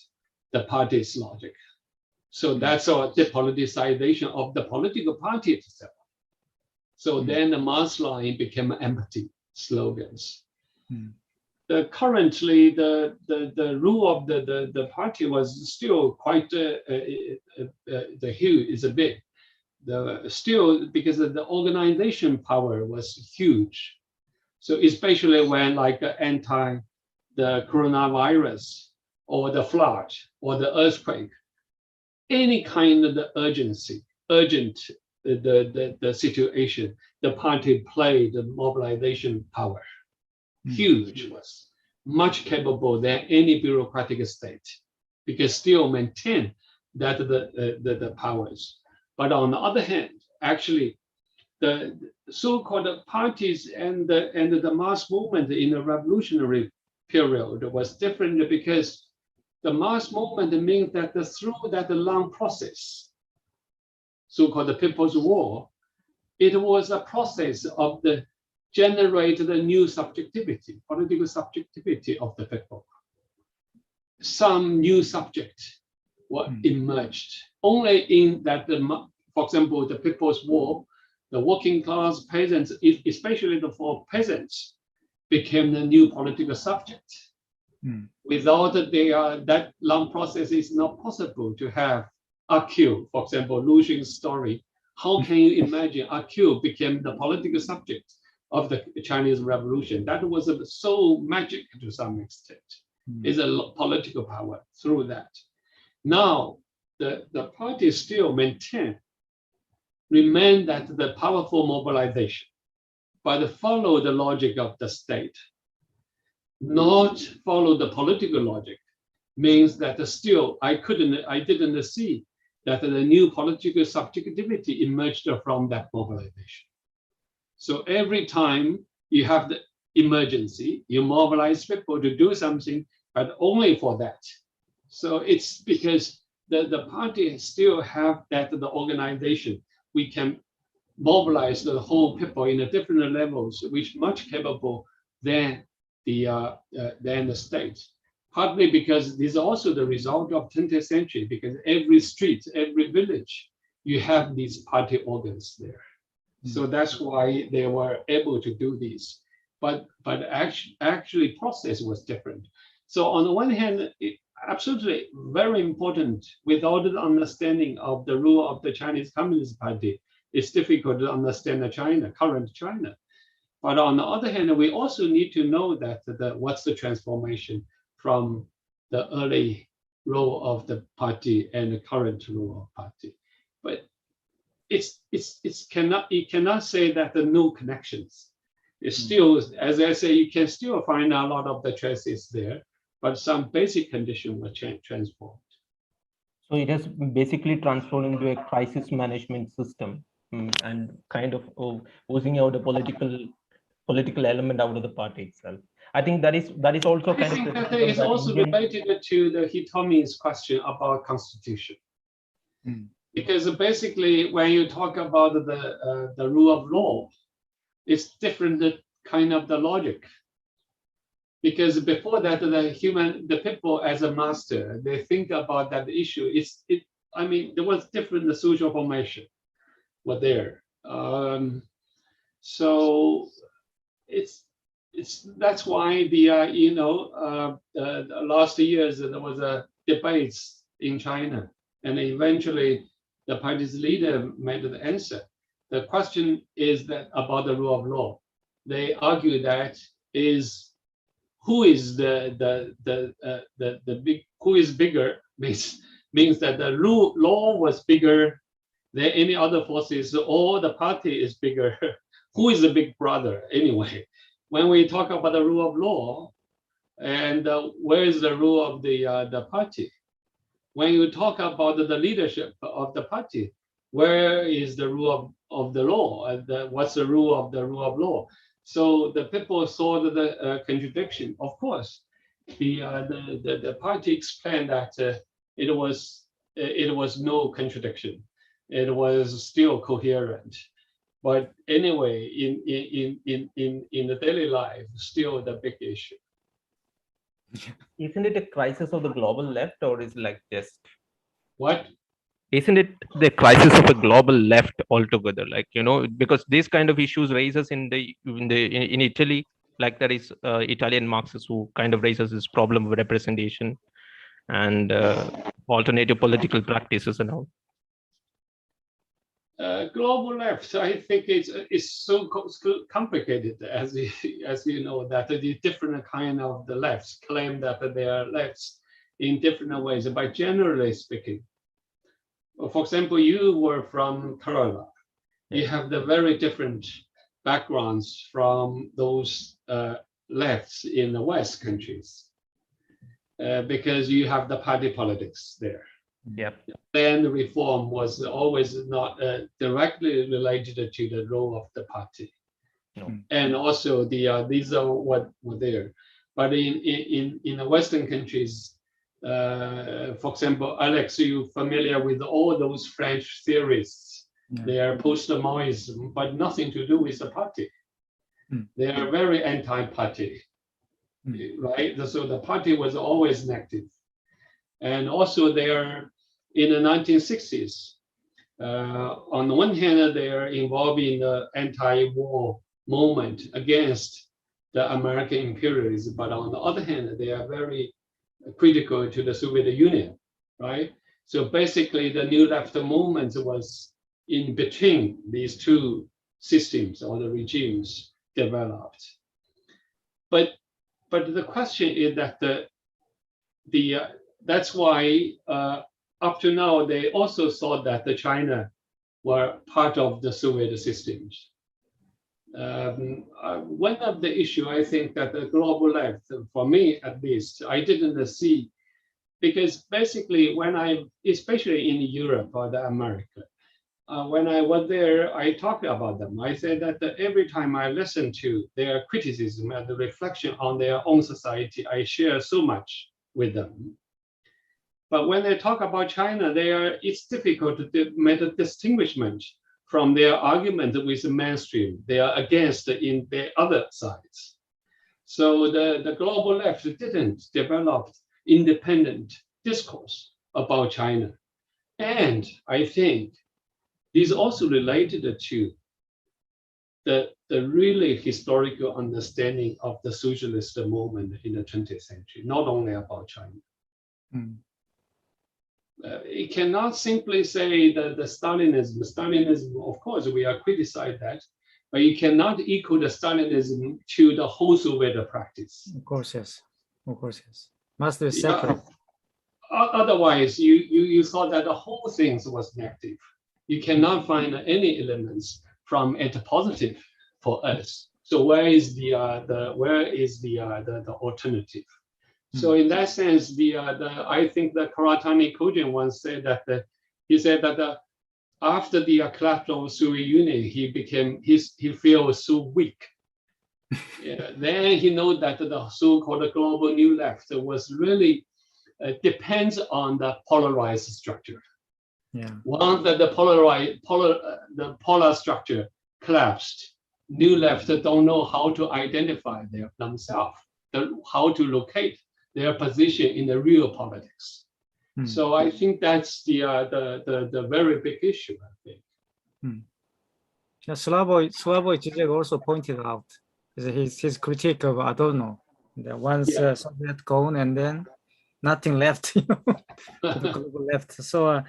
the party's logic. So that's a depoliticization of the political party itself. So then the mass line became empty slogans. Currently, the rule of the party was still quite huge, is a big. Still, because of the organization power was huge. So especially when like the coronavirus or the flood or the earthquake, any kind of the urgent the situation, the party played the mobilization power. Huge, was much capable than any bureaucratic state, because still maintain that the powers. But on the other hand, actually, the so-called parties and the mass movement in the revolutionary period was different, because the mass movement means that through that long process, so-called the People's War, it was a process of the generate the new subjectivity, political subjectivity of the people. Some new subject were emerged. Only in that, for example, the People's War, the working class peasants, especially for peasants, became the new political subject. Without that long process, it's not possible to have AQ, for example, Lu Xun's story. How can you imagine AQ became the political subject of the Chinese Revolution? That was so magic to some extent. It's a political power through that. Now, the party still remain that the powerful mobilization, but follow the logic of the state. Not follow the political logic means that still I didn't see that the new political subjectivity emerged from that mobilization. So every time you have the emergency, you mobilize people to do something, but only for that. So it's because the party still have that the organization. We can mobilize the whole people in the different levels, which much capable than the state. Partly because this is also the result of 20th century, because every street, every village, you have these party organs there. So that's why they were able to do this. But actually process was different. So on the one hand, absolutely very important. Without the understanding of the rule of the Chinese Communist Party, it's difficult to understand the current China. But on the other hand, we also need to know that what's the transformation from the early role of the party and the current role of party. but you cannot say that there are no connections. It's still, as I say, you can still find a lot of the traces there, but some basic conditions were transformed. So it has basically transformed into a crisis management system, and kind of oozing out a political element out of the party itself. I think that is also I kind think of that is also related to the Hitomi's question about constitution. Because basically, when you talk about the rule of law, it's different kind of the logic. Because before that, the people as a master, they think about that issue. I mean, there was different social formation were there. So that's why the last years there was a debates in China, and eventually the party's leader made the answer. The question is that about the rule of law. They argue that is who is who is bigger means that the law was bigger than any other forces, or the party is bigger. Who is the big brother anyway? When we talk about the rule of law, and where is the rule of the party? When you talk about the leadership of the party, where is the rule of the law? What's the rule of law? So the people saw the contradiction. Of course, the party explained that it was no contradiction. It was still coherent. But anyway, in the daily life, still the big issue. Isn't it a crisis of the global left, or is it like just what? Isn't it the crisis of a global left altogether? Like, because these kind of issues raises in Italy, like there is Italian Marxists who kind of raises this problem of representation and alternative political practices and all. Global left, I think it's so complicated, as you know, that the different kind of the lefts claim that they are lefts in different ways. But generally speaking, for example, you were from Kerala. You have the very different backgrounds from those lefts in the West countries, because you have the party politics there. Yep. Then reform was always not directly related to the role of the party. No. And also these are what were there. But in the Western countries, for example, Alex, you familiar with all those French theorists? Yeah. They are post-Maoism, but nothing to do with the party. They are very anti-party, right? So the party was always negative. And also they are in the 1960s. On the one hand, they are involved in the anti-war movement against the American imperialism, but on the other hand, they are very critical to the Soviet Union, right? So basically, the New Left movement was in between these two systems or the regimes developed. But the question is that that's why up to now they also thought that the China were part of the Soviet systems. One of the issue I think that the global left, for me at least, I didn't see, because basically especially in Europe or the America, when I was there, I talked about them. I said that every time I listen to their criticism and the reflection on their own society, I share so much with them. But when they talk about China, it's difficult to make a distinguishment from their argument with the mainstream. They are against in the other sides. So the global left didn't develop independent discourse about China. And I think this also related to the really historical understanding of the socialist movement in the 20th century, not only about China. It cannot simply say that the Stalinism, of course, we are criticized that, but you cannot equal the Stalinism to the whole Soviet practice. Of course, yes. Must be separate. Otherwise, you thought that the whole thing was negative. You cannot find any elements from it positive for us. So where is the alternative? So in that sense, I think that Karatani Kojin once said that he said that after the collapse of Soviet Union, he feels so weak. Then he knows that the so-called global new left was really depends on the polarized structure. Yeah. Once that the polar structure collapsed, new left don't know how to identify themselves, how to locate their position in the real politics. So I think that's the very big issue, I think. Yeah, Slavoj Žižek also pointed out his critique of Adorno. That once Soviet gone and then nothing left, to the global left. So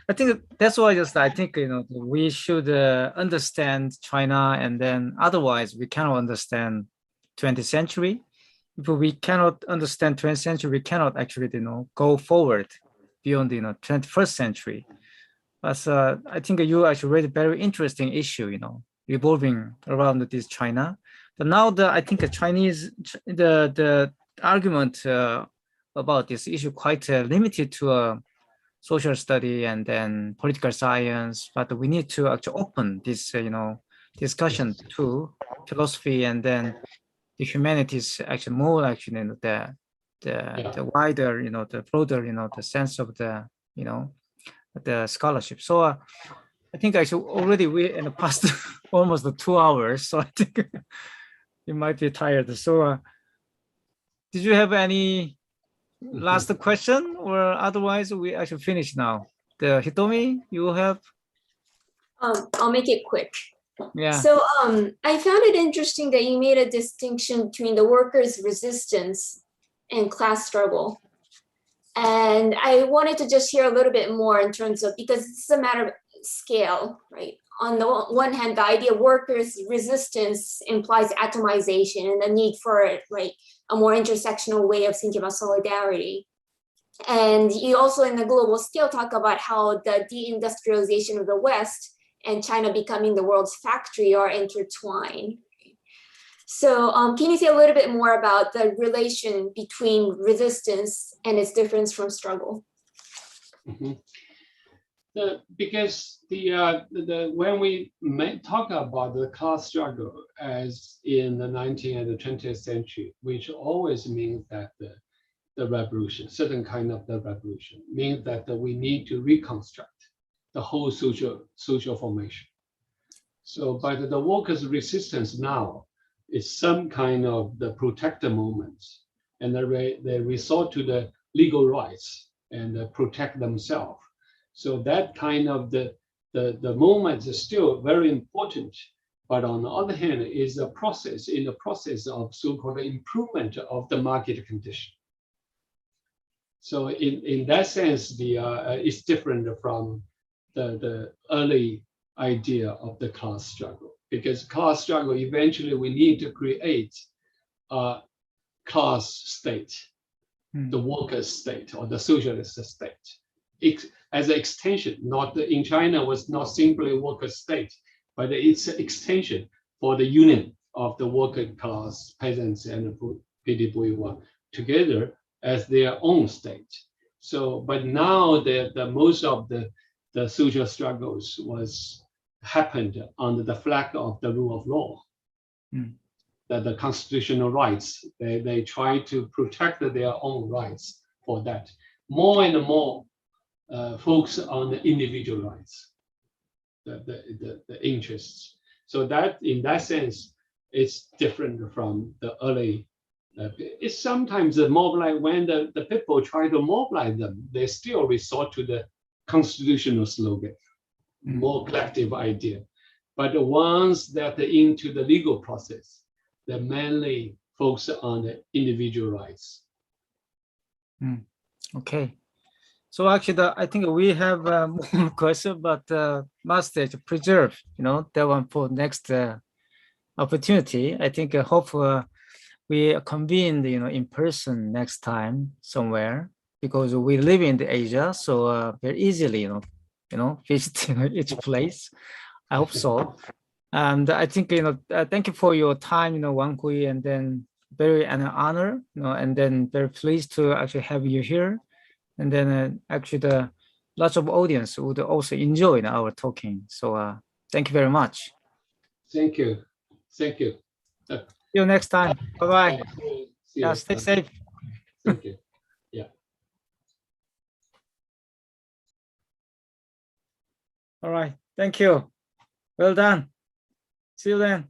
I think that's why I think we should understand China, and then otherwise we cannot understand 20th century. If we cannot understand 20th century, we cannot actually go forward beyond the 21st century. But I think you actually raised a very interesting issue, revolving around this China. But now I think the argument about this issue quite limited to social study and then political science. But we need to actually open this discussion to philosophy and then the humanities, actually more actually the wider the broader the sense of the the scholarship. So I think actually already we in the past almost 2 hours, so I think you might be tired. So did you have any last question, or otherwise we actually finish now? The Hitomi, you have? I'll make it quick. Yeah. So I found it interesting that you made a distinction between the workers' resistance and class struggle. And I wanted to just hear a little bit more in terms of, because it's a matter of scale, right? On the one hand, the idea of workers' resistance implies atomization and the need for a more intersectional way of thinking about solidarity. And you also in the global scale talk about how the deindustrialization of the West and China becoming the world's factory are intertwined. So can you say a little bit more about the relation between resistance and its difference from struggle? Because when we talk about the class struggle as in the 19th and the 20th century, which always means that the revolution, certain kind of the revolution, means that we need to reconstruct the whole social formation. So, but the workers' resistance now is some kind of the protector movement, and they resort to the legal rights and protect themselves. So that kind of the movement is still very important, but on the other hand, is a process in the process of so-called improvement of the market condition. So in that sense, it's different from the early idea of the class struggle, because class struggle eventually we need to create a class state, the workers' state or the socialist state, as an extension. Not in China was not simply workers' state, but it's an extension for the union of the working class, peasants and petty bourgeois together as their own state. So, but now the most of the social struggles happened under the flag of the rule of law. That the constitutional rights, they try to protect their own rights for that. More and more focus on the individual rights, the interests. So that in that sense, it's different from the early. It's sometimes mobilize when the people try to mobilize them, they still resort to the constitutional slogan, more collective idea. But once that they're into the legal process, they mainly focus on the individual rights. Okay. So actually, I think we have more questions, but must preserve, that one for next opportunity. I think hope we convene, in person next time somewhere, because we live in the Asia, so very easily, visiting each place. I hope so. And I think, thank you for your time, Wang Hui, and then very an honor, and then very pleased to actually have you here. And then actually lots of audience would also enjoy our talking. So thank you very much. Thank you. Thank you. See you next time. Bye-bye. See Yeah, you. stay safe. Thank you. All right. Thank you. Well done. See you then.